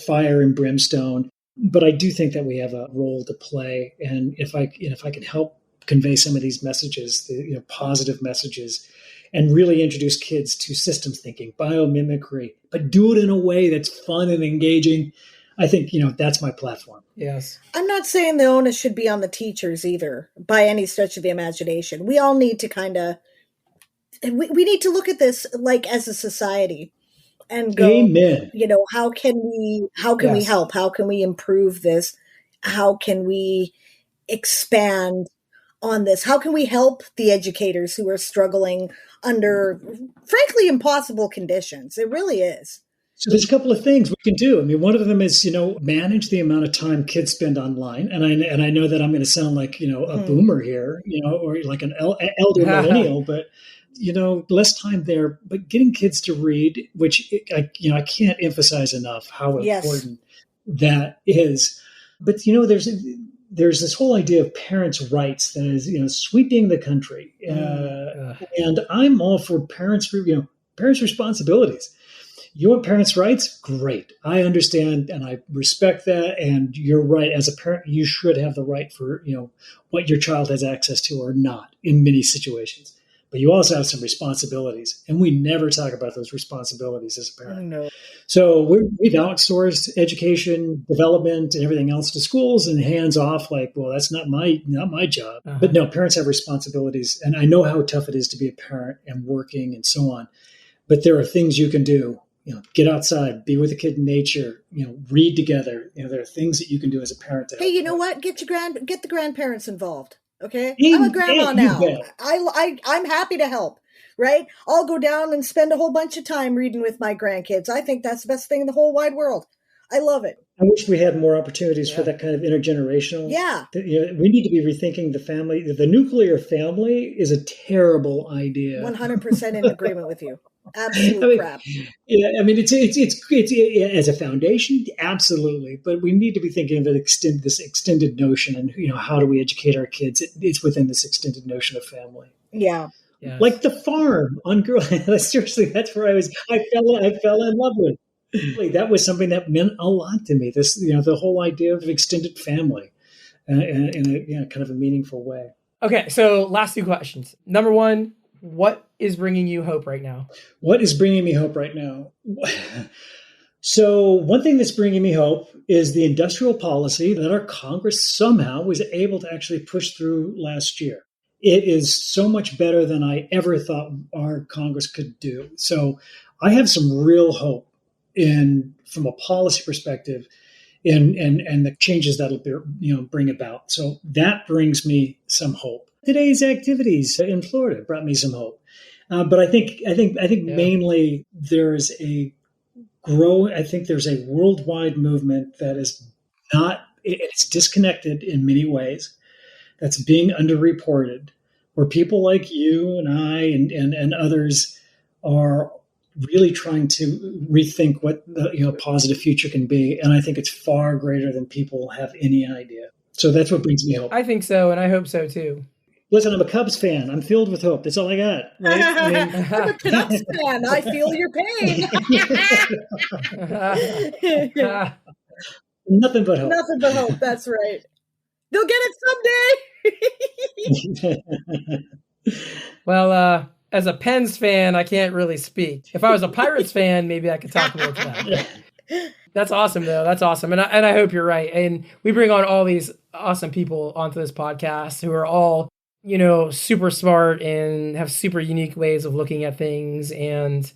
fire and brimstone. But I do think that we have a role to play. And if I can help convey some of these messages, positive messages, and really introduce kids to systems thinking, biomimicry, but do it in a way that's fun and engaging, I think, that's my platform. Yes. I'm not saying the onus should be on the teachers either, by any stretch of the imagination. We all need to we need to look at this like as a society and go, Amen. how can we Yes. help? How can we improve this? How can we expand on this? How can we help the educators who are struggling under, frankly, impossible conditions? It really is. So there's a couple of things we can do. I mean, one of them is, manage the amount of time kids spend online. And I know that I'm going to sound like, a boomer here, or like an elder millennial, but, less time there, but getting kids to read, which I can't emphasize enough how important that is. But, there's this whole idea of parents' rights that is, sweeping the country. And I'm all for parents' responsibilities. You want parents' rights? Great. I understand and I respect that. And you're right. As a parent, you should have the right for, what your child has access to or not in many situations. But you also have some responsibilities. And we never talk about those responsibilities as a parent. I know. So we've outsourced education, development, and everything else to schools and hands off like, well, that's not my job. Uh-huh. But no, parents have responsibilities. And I know how tough it is to be a parent and working and so on. But there are things you can do. Get outside, be with a kid in nature, read together. There are things that you can do as a parent to help. Hey, you know what? Get the grandparents involved. Okay. I'm a grandma now. I'm happy to help, right? I'll go down and spend a whole bunch of time reading with my grandkids. I think that's the best thing in the whole wide world. I love it. I wish we had more opportunities for that kind of intergenerational. Yeah. We need to be rethinking the family. The nuclear family is a terrible idea. 100% in agreement with you. Absolute crap. Yeah, I mean, it's as a foundation, absolutely. But we need to be thinking of this extended notion, and how do we educate our kids? It's within this extended notion of family. Yeah. Yes. Like the farm on Girl. Seriously, that's where I fell in love with. That was something that meant a lot to me. This, the whole idea of extended family in a kind of a meaningful way. Okay, so last two questions. Number one, what is bringing you hope right now? What is bringing me hope right now? So one thing that's bringing me hope is the industrial policy that our Congress somehow was able to actually push through last year. It is so much better than I ever thought our Congress could do. So I have some real hope from a policy perspective and the changes that'll bring about. So that brings me some hope. Today's activities in Florida brought me some hope. But I think mainly there's a worldwide movement that is it's disconnected in many ways, that's being underreported, where people like you and I and others are really trying to rethink what the positive future can be. And I think it's far greater than people have any idea. So that's what brings me hope. I think so, and I hope so too. Listen, I'm a Cubs fan. I'm filled with hope. That's all I got. Right? I'm a Canucks fan. I feel your pain. Nothing but hope. Nothing but hope. That's right. They'll get it someday. Well, as a Pens fan, I can't really speak. If I was a Pirates fan, maybe I could talk more to that. That's awesome, though. That's awesome. And I hope you're right. And we bring on all these awesome people onto this podcast who are all, super smart and have super unique ways of looking at things. And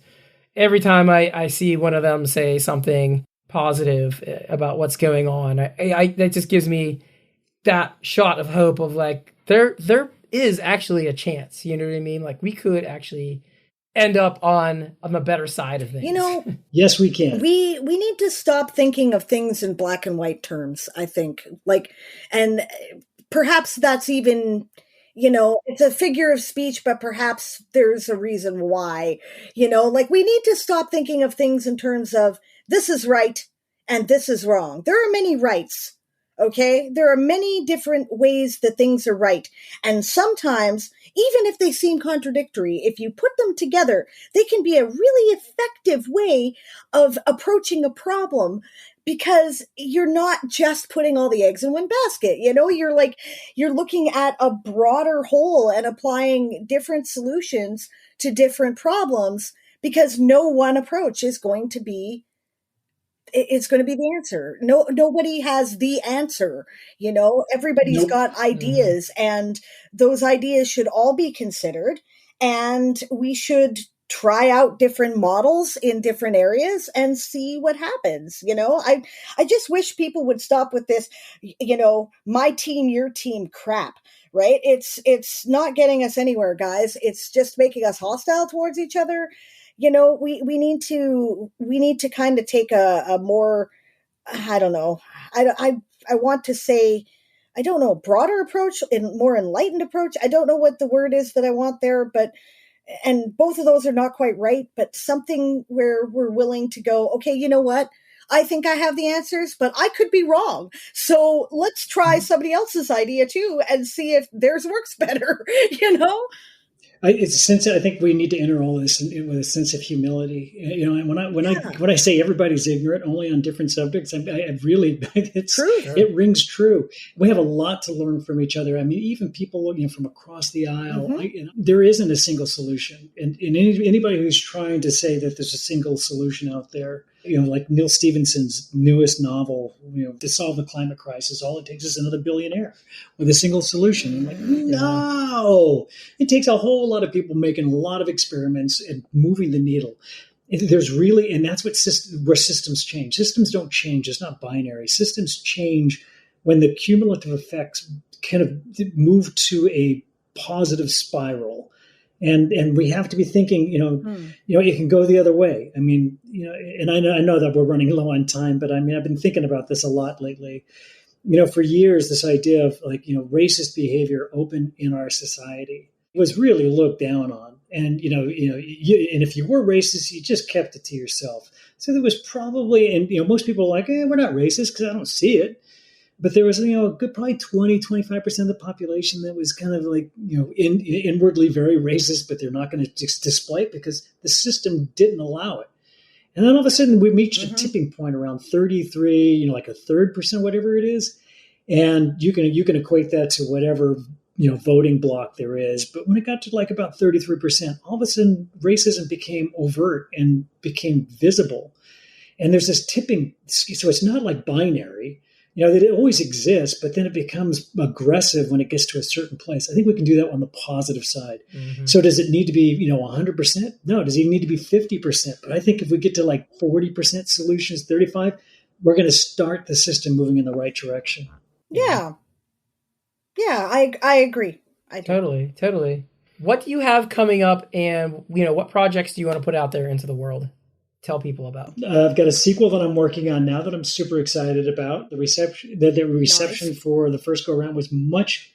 every time I see one of them say something positive about what's going on, that just gives me that shot of hope of like, there is actually a chance. You know what I mean? Like we could actually end up on the better side of things. Yes, we can. We need to stop thinking of things in black and white terms, I think. And perhaps that's even, it's a figure of speech, but perhaps there's a reason why, we need to stop thinking of things in terms of this is right and this is wrong. There are many rights. Okay, there are many different ways that things are right. And sometimes, even if they seem contradictory, if you put them together, they can be a really effective way of approaching a problem because you're not just putting all the eggs in one basket. You're looking at a broader whole and applying different solutions to different problems because no one approach is going to be it's going to be the answer. No, nobody has the answer. Everybody's Nope. got ideas, and those ideas should all be considered. And we should try out different models in different areas and see what happens. I just wish people would stop with this, my team, your team crap. Right? It's not getting us anywhere, guys. It's just making us hostile towards each other. We need to kind of take a more, I don't know, I want to say, I don't know, broader approach and more enlightened approach. I don't know what the word is that I want there, and both of those are not quite right, but something where we're willing to go, okay, you know what? I think I have the answers, but I could be wrong. So let's try somebody else's idea too and see if theirs works better, It's a sense. I think we need to enter all this with a sense of humility. And when I say everybody's ignorant only on different subjects, I really it rings true. We have a lot to learn from each other. I mean, even people from across the aisle. Mm-hmm. There isn't a single solution, and anybody who's trying to say that there's a single solution out there. Like Neil Stephenson's newest novel, to solve the climate crisis, all it takes is another billionaire with a single solution. I'm like, no, it takes a whole lot of people making a lot of experiments and moving the needle. There's really, and that's where systems change. Systems don't change. It's not binary. Systems change when the cumulative effects kind of move to a positive spiral. And we have to be thinking, it can go the other way. I mean, and I know that we're running low on time, but I mean, I've been thinking about this a lot lately. For years, this idea of racist behavior open in our society was really looked down on. And, and if you were racist, you just kept it to yourself. So there was probably, and, most people are like, we're not racist because I don't see it. But there was, a good probably 20-25% of the population that was kind of like, inwardly very racist, but they're not going to display it because the system didn't allow it. And then all of a sudden we reached a tipping point around 33, like a 3%, whatever it is. And you can equate that to whatever, voting block there is. But when it got to like about 33%, all of a sudden racism became overt and became visible. And there's this tipping. So it's not like binary. That it always exists, but then it becomes aggressive when it gets to a certain place. I think we can do that on the positive side. Mm-hmm. So does it need to be, 100%? No, does it need to be 50%? But I think if we get to like 40% solutions, 35, we're going to start the system moving in the right direction. Yeah. Yeah, I agree. I do. Totally. What do you have coming up, and, what projects do you want to put out there into the world? Tell people about? I've got a sequel that I'm working on now that I'm super excited about. The reception Nice. for the first go around was much,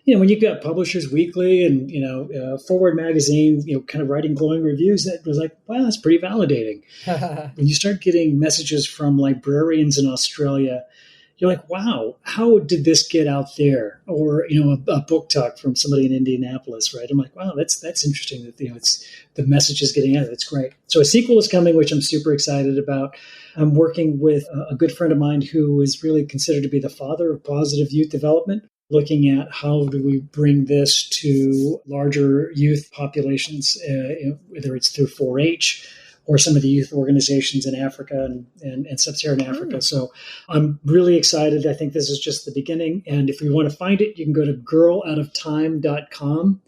when you've got Publishers Weekly and, Forward Magazine, kind of writing glowing reviews, that was like, wow, that's pretty validating. When you start getting messages from librarians in Australia, you're like, wow, how did this get out there? Or, a book talk from somebody in Indianapolis, right? I'm like, wow, that's interesting that, it's the message is getting out. That's great. So a sequel is coming, which I'm super excited about. I'm working with a good friend of mine who is really considered to be the father of positive youth development, looking at how do we bring this to larger youth populations, whether it's through 4-H, or some of the youth organizations in Africa and sub-Saharan Africa. So I'm really excited. I think this is just the beginning. And if you want to find it, you can go to girloutofTime.com.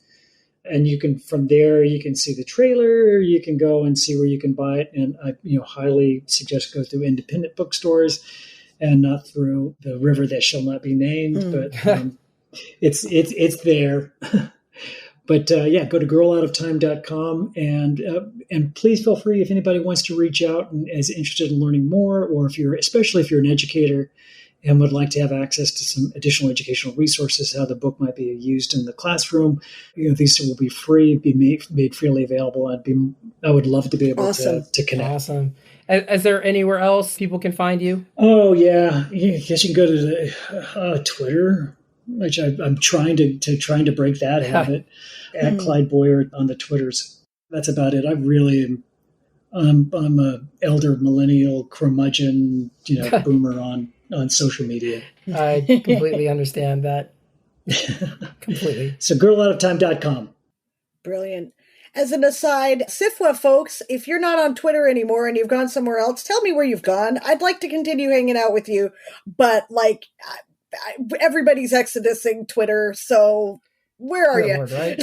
And from there, you can see the trailer, you can go and see where you can buy it. And I highly suggest go through independent bookstores and not through the river that shall not be named. But it's there. But go to girloutofTime.com and please feel free if anybody wants to reach out and is interested in learning more, or especially if you're an educator and would like to have access to some additional educational resources, how the book might be used in the classroom. These will be free, be made freely available. I would love to be able to connect. Awesome. Is there anywhere else people can find you? Oh yeah, I guess you can go to Twitter, which I'm trying to break that habit. At Clyde Boyer on the Twitters. That's about it. I really am. I'm a elder millennial curmudgeon, boomer on social media. I completely understand that. Completely. So girloutofTime.com. Brilliant. As an aside, SIFWA folks, if you're not on Twitter anymore and you've gone somewhere else, tell me where you've gone. I'd like to continue hanging out with you, but like everybody's exodusing Twitter, so where are Good you? Lord, right?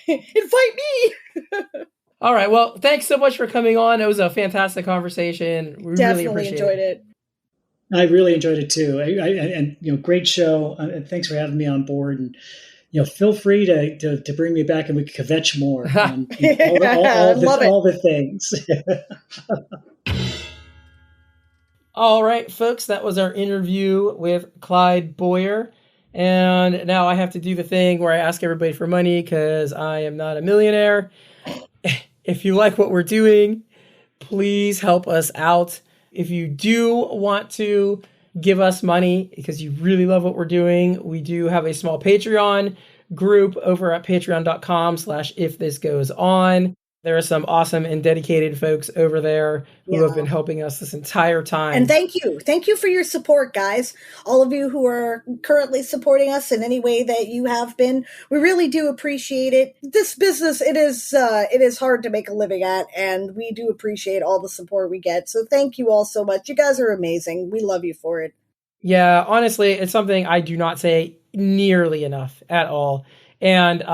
Invite me. All right. Well, thanks so much for coming on. It was a fantastic conversation. We really Definitely appreciate enjoyed it. I really enjoyed it too. And great show. And thanks for having me on board. And feel free to bring me back, and we can kvetch more on all the things. All right, folks, that was our interview with Clyde Boyer. And now I have to do the thing where I ask everybody for money because I am not a millionaire. If you like what we're doing, please help us out. If you do want to give us money because you really love what we're doing, we do have a small Patreon group over at patreon.com/ifthisgoeson. There are some awesome and dedicated folks over there who have been helping us this entire time. And thank you. Thank you for your support, guys. All of you who are currently supporting us in any way that you have been. We really do appreciate it. This business, it is hard to make a living at, and we do appreciate all the support we get. So thank you all so much. You guys are amazing. We love you for it. Yeah, honestly, it's something I do not say nearly enough at all. And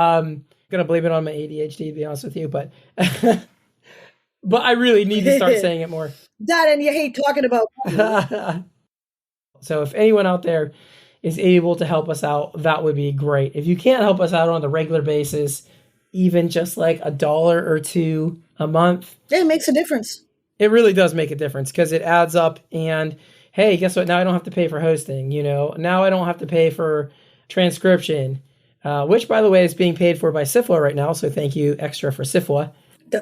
gonna blame it on my ADHD, to be honest with you, but but I really need to start saying it more. Diane, you hate talking about money. So if anyone out there is able to help us out, that would be great. If you can't help us out on the regular basis, even just like $1 or $2 a month, it makes a difference. It really does make a difference because it adds up. And hey, guess what? Now I don't have to pay for hosting. Now I don't have to pay for transcription. Which, by the way, is being paid for by SIFWA right now. So thank you extra for SIFWA.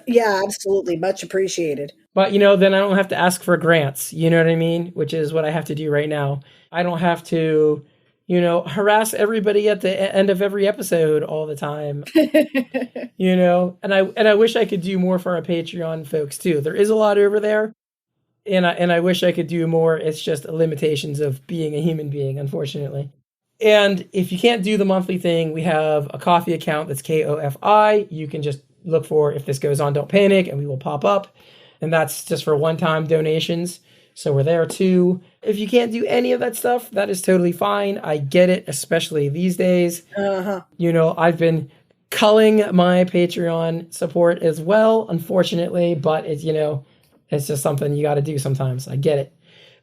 Yeah, absolutely. Much appreciated. But, then I don't have to ask for grants. You know what I mean? Which is what I have to do right now. I don't have to, harass everybody at the end of every episode all the time. And I wish I could do more for our Patreon folks, too. There is a lot over there. And I wish I could do more. It's just limitations of being a human being, unfortunately. And if you can't do the monthly thing, we have a coffee account that's KOFI. You can just look for If This Goes On, Don't Panic, and we will pop up. And that's just for one-time donations. So we're there too. If you can't do any of that stuff, that is totally fine. I get it, especially these days. I've been culling my Patreon support as well, unfortunately, but it's just something you got to do sometimes. I get it.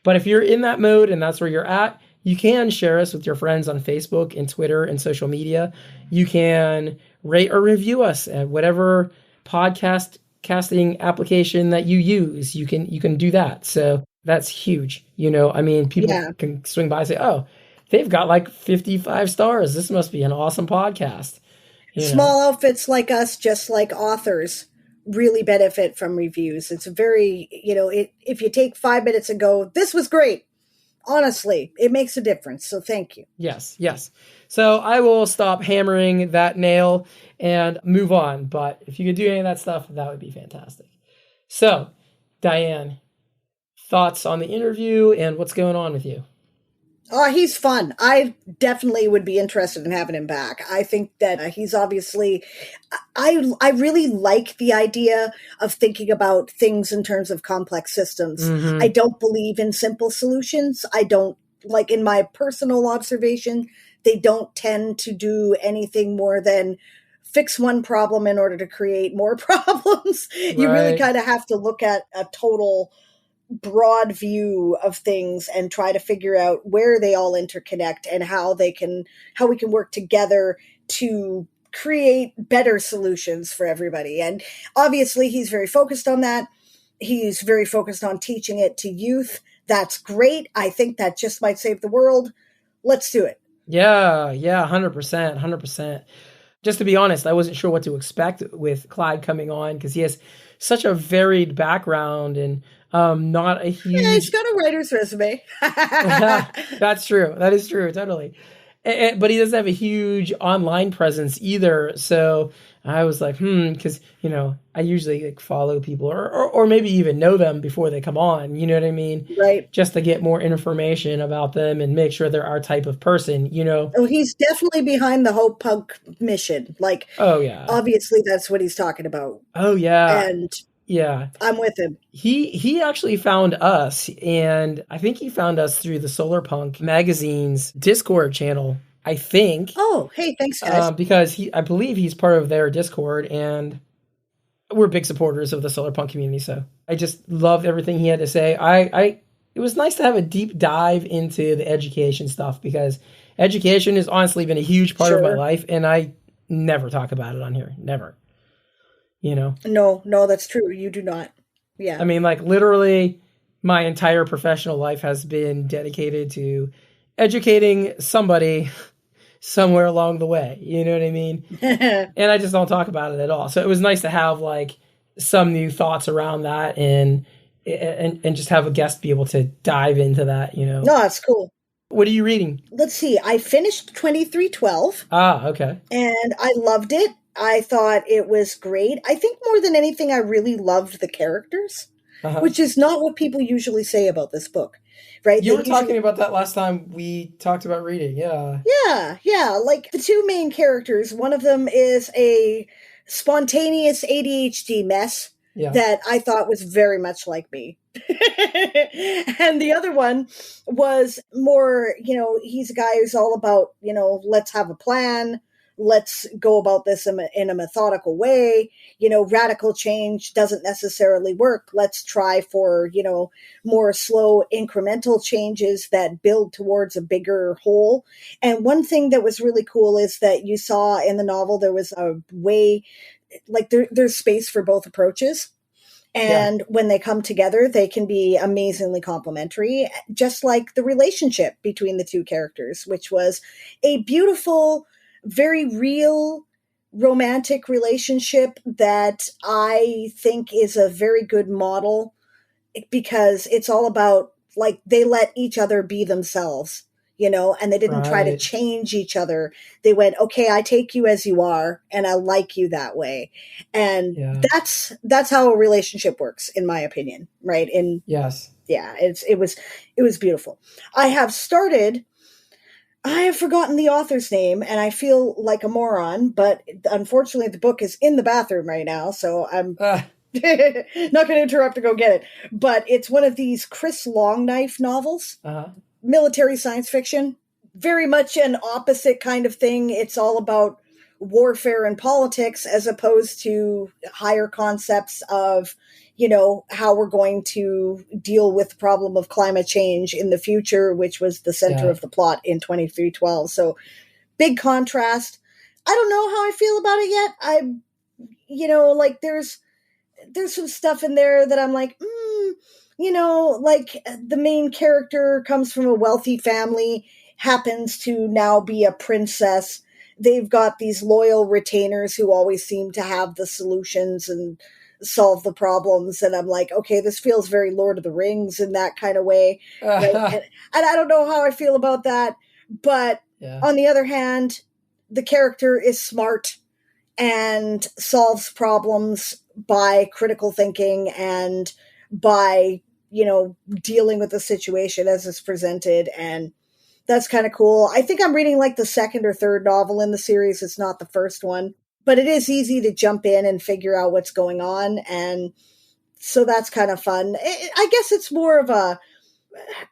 But if you're in that mode and that's where you're at, you can share us with your friends on Facebook and Twitter and social media. You can rate or review us at whatever podcasting application that you use. You can do that. So that's huge. People can swing by and say, oh, they've got like 55 stars. This must be an awesome podcast. Small outfits like us, just like authors, really benefit from reviews. It's very, if you take 5 minutes and go, this was great. Honestly, it makes a difference. So thank you. Yes. So I will stop hammering that nail and move on. But if you could do any of that stuff, that would be fantastic. So, Diane, thoughts on the interview and what's going on with you? Oh, he's fun. I definitely would be interested in having him back. I think that he's obviously, I really like the idea of thinking about things in terms of complex systems. Mm-hmm. I don't believe in simple solutions. I don't, like in my personal observation, they don't tend to do anything more than fix one problem in order to create more problems. Right. You really kind of have to look at a total broad view of things and try to figure out where they all interconnect and how we can work together to create better solutions for everybody. And obviously he's very focused on that. He's very focused on teaching it to youth. That's great. I think that just might save the world. Let's do it. Yeah, 100%. Just to be honest, I wasn't sure what to expect with Clyde coming on because he has such a varied background and not a huge... Yeah, he's got a writer's resume. That's true. That is true, totally. But he doesn't have a huge online presence either. So I was like, because, I usually like follow people or maybe even know them before they come on. You know what I mean? Right. Just to get more information about them and make sure they're our type of person, Oh, he's definitely behind the Hope Punk mission. Like, Oh, yeah. Obviously, that's what he's talking about. Oh, yeah. And yeah, I'm with him. He actually found us, and I think he found us through the Solar Punk magazine's Discord channel, I think. Oh, hey, thanks, guys. Because I believe he's part of their Discord, and we're big supporters of the Solar Punk community. So I just loved everything he had to say. It was nice to have a deep dive into the education stuff, because education has honestly been a huge part of my life, and I never talk about it on here. Never. No, that's true. You do not. Yeah. I mean, like, literally my entire professional life has been dedicated to educating somebody somewhere along the way. You know what I mean? And I just don't talk about it at all. So it was nice to have like some new thoughts around that and just have a guest be able to dive into that, No, that's cool. What are you reading? Let's see. I finished 2312. Okay. And I loved it. I thought it was great. I think more than anything, I really loved the characters, which is not what people usually say about this book, right? You were talking about that last time we talked about reading, yeah. Yeah. Like the two main characters, one of them is a spontaneous ADHD mess that I thought was very much like me. And the other one was more, he's a guy who's all about, let's have a plan. Let's go about this in a methodical way. Radical change doesn't necessarily work. Let's try for, more slow incremental changes that build towards a bigger whole. And one thing that was really cool is that you saw in the novel, there was a way, like there's space for both approaches. And when they come together, they can be amazingly complementary, just like the relationship between the two characters, which was a beautiful, very real romantic relationship that I think is a very good model, because it's all about like they let each other be themselves, and they didn't try to change each other. They went, okay, I take you as you are and I like you that way. And that's how a relationship works, in my opinion. Right. Yes. Yeah, it was beautiful. I have forgotten the author's name, and I feel like a moron, but unfortunately the book is in the bathroom right now, so I'm not going to interrupt to go get it. But it's one of these Chris Longknife novels, military science fiction, very much an opposite kind of thing. It's all about warfare and politics as opposed to higher concepts of how we're going to deal with the problem of climate change in the future, which was the center of the plot in 2312. So big contrast. I don't know how I feel about it yet. Like there's some stuff in there that I'm like, like the main character comes from a wealthy family, happens to now be a princess. They've got these loyal retainers who always seem to have the solutions and solve the problems. And I'm like, okay, this feels very Lord of the Rings in that kind of way. Right? And I don't know how I feel about that. But on the other hand, the character is smart and solves problems by critical thinking and by, dealing with the situation as it's presented. And that's kind of cool. I think I'm reading like the second or third novel in the series. It's not the first one. But it is easy to jump in and figure out what's going on. And so that's kind of fun. I guess it's more of a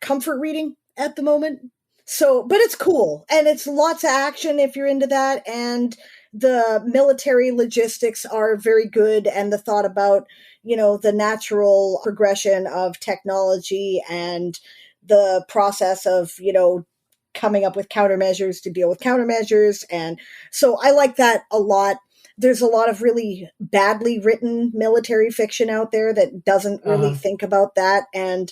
comfort reading at the moment. So, but it's cool. And it's lots of action if you're into that. And the military logistics are very good. And the thought about, the natural progression of technology and the process of, coming up with countermeasures to deal with countermeasures. And so I like that a lot. There's a lot of really badly written military fiction out there that doesn't really think about that. And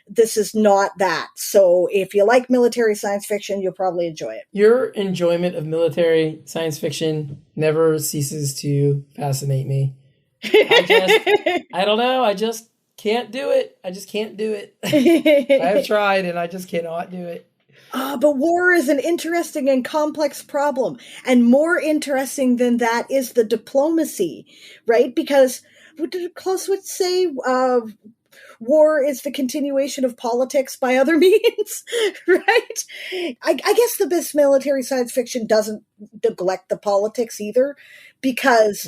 this is not that. So if you like military science fiction, you'll probably enjoy it. Your enjoyment of military science fiction never ceases to fascinate me. I don't know. I just can't do it. I just can't do it. I've tried and I just cannot do it. But war is an interesting and complex problem. And more interesting than that is the diplomacy, right? Because what did Clausewitz say? War is the continuation of politics by other means, right? I guess the best military science fiction doesn't neglect the politics either, because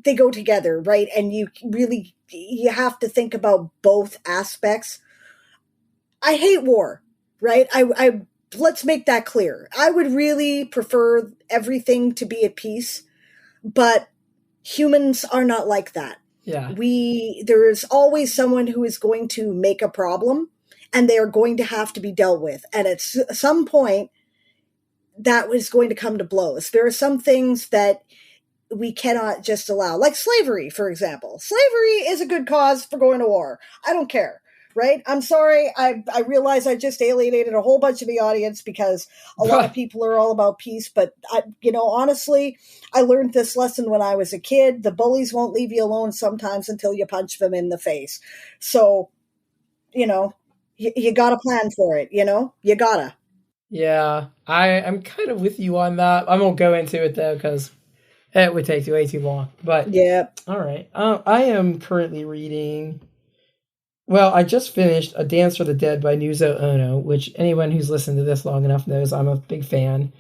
they go together, right? And you have to think about both aspects. I hate war, right? I let's make that clear. I would really prefer everything to be at peace, but humans are not like that. Yeah. There is always someone who is going to make a problem, and they are going to have to be dealt with. And at some point, that was going to come to blows. There are some things that we cannot just allow, like slavery, for example. Slavery is a good cause for going to war. I don't care. Right? I'm sorry. I realize I just alienated a whole bunch of the audience because a lot of people are all about peace. But, honestly, I learned this lesson when I was a kid. The bullies won't leave you alone sometimes until you punch them in the face. So, you got to plan for it, You got to. Yeah, I'm kind of with you on that. I won't go into it, though, because it would take way too long. But yeah. All right. I am currently reading... Well, I just finished A Dance for the Dead by Nuzo Ono, which anyone who's listened to this long enough knows I'm a big fan,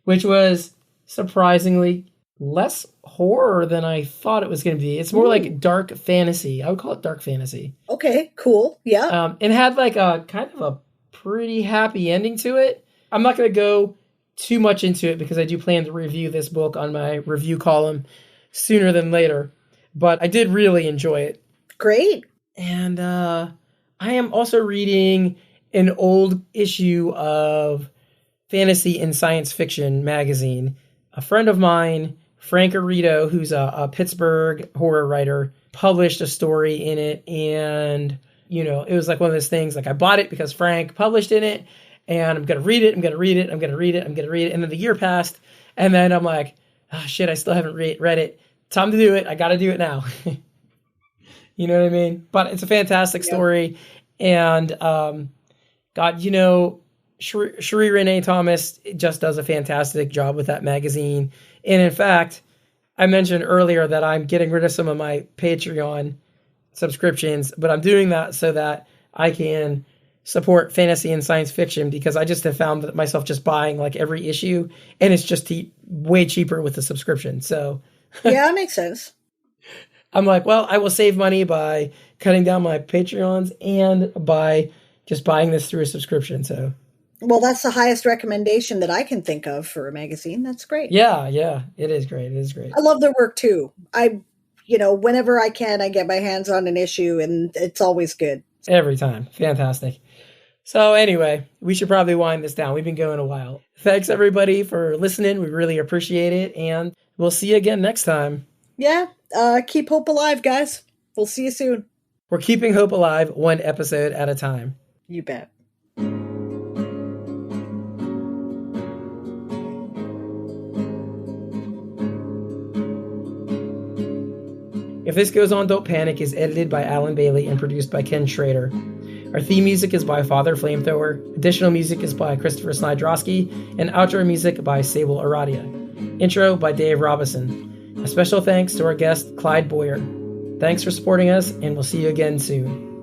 which was surprisingly less horror than I thought it was going to be. It's more like dark fantasy. I would call it dark fantasy. Okay, cool. Yeah. It had like a kind of a pretty happy ending to it. I'm not going to go too much into it because I do plan to review this book on my review column sooner than later, but I did really enjoy it. Great. And I am also reading an old issue of Fantasy and Science Fiction magazine. A friend of mine, Frank Arito, who's a Pittsburgh horror writer, published a story in it. And, it was like one of those things, like I bought it because Frank published in it. And I'm going to read it. And then the year passed. And then I'm like, oh, shit, I still haven't read it. Time to do it. I got to do it now. You know what I mean? But it's a fantastic story. And, Cherie Renee Thomas just does a fantastic job with that magazine. And in fact, I mentioned earlier that I'm getting rid of some of my Patreon subscriptions, but I'm doing that so that I can support fantasy and science fiction, because I just have found myself just buying like every issue, and it's just way cheaper with the subscription. So yeah, that makes sense. I'm like, well, I will save money by cutting down my Patreons and by just buying this through a subscription. So, well, that's the highest recommendation that I can think of for a magazine. That's great. Yeah, it is great. It is great. I love their work too. Whenever I can, I get my hands on an issue, and it's always good. Every time. Fantastic. So anyway, we should probably wind this down. We've been going a while. Thanks everybody for listening. We really appreciate it. And we'll see you again next time. Yeah. Keep hope alive, guys. We'll see you soon. We're keeping hope alive one episode at a time. You bet. If This Goes On, Don't Panic is edited by Alan Bailey and produced by Ken Schrader. Our theme music is by Father Flamethrower. Additional music is by Christopher Snydrosky, and outro music by Sable Aradia. Intro by Dave Robinson. A special thanks to our guest, Clyde Boyer. Thanks for supporting us, and we'll see you again soon.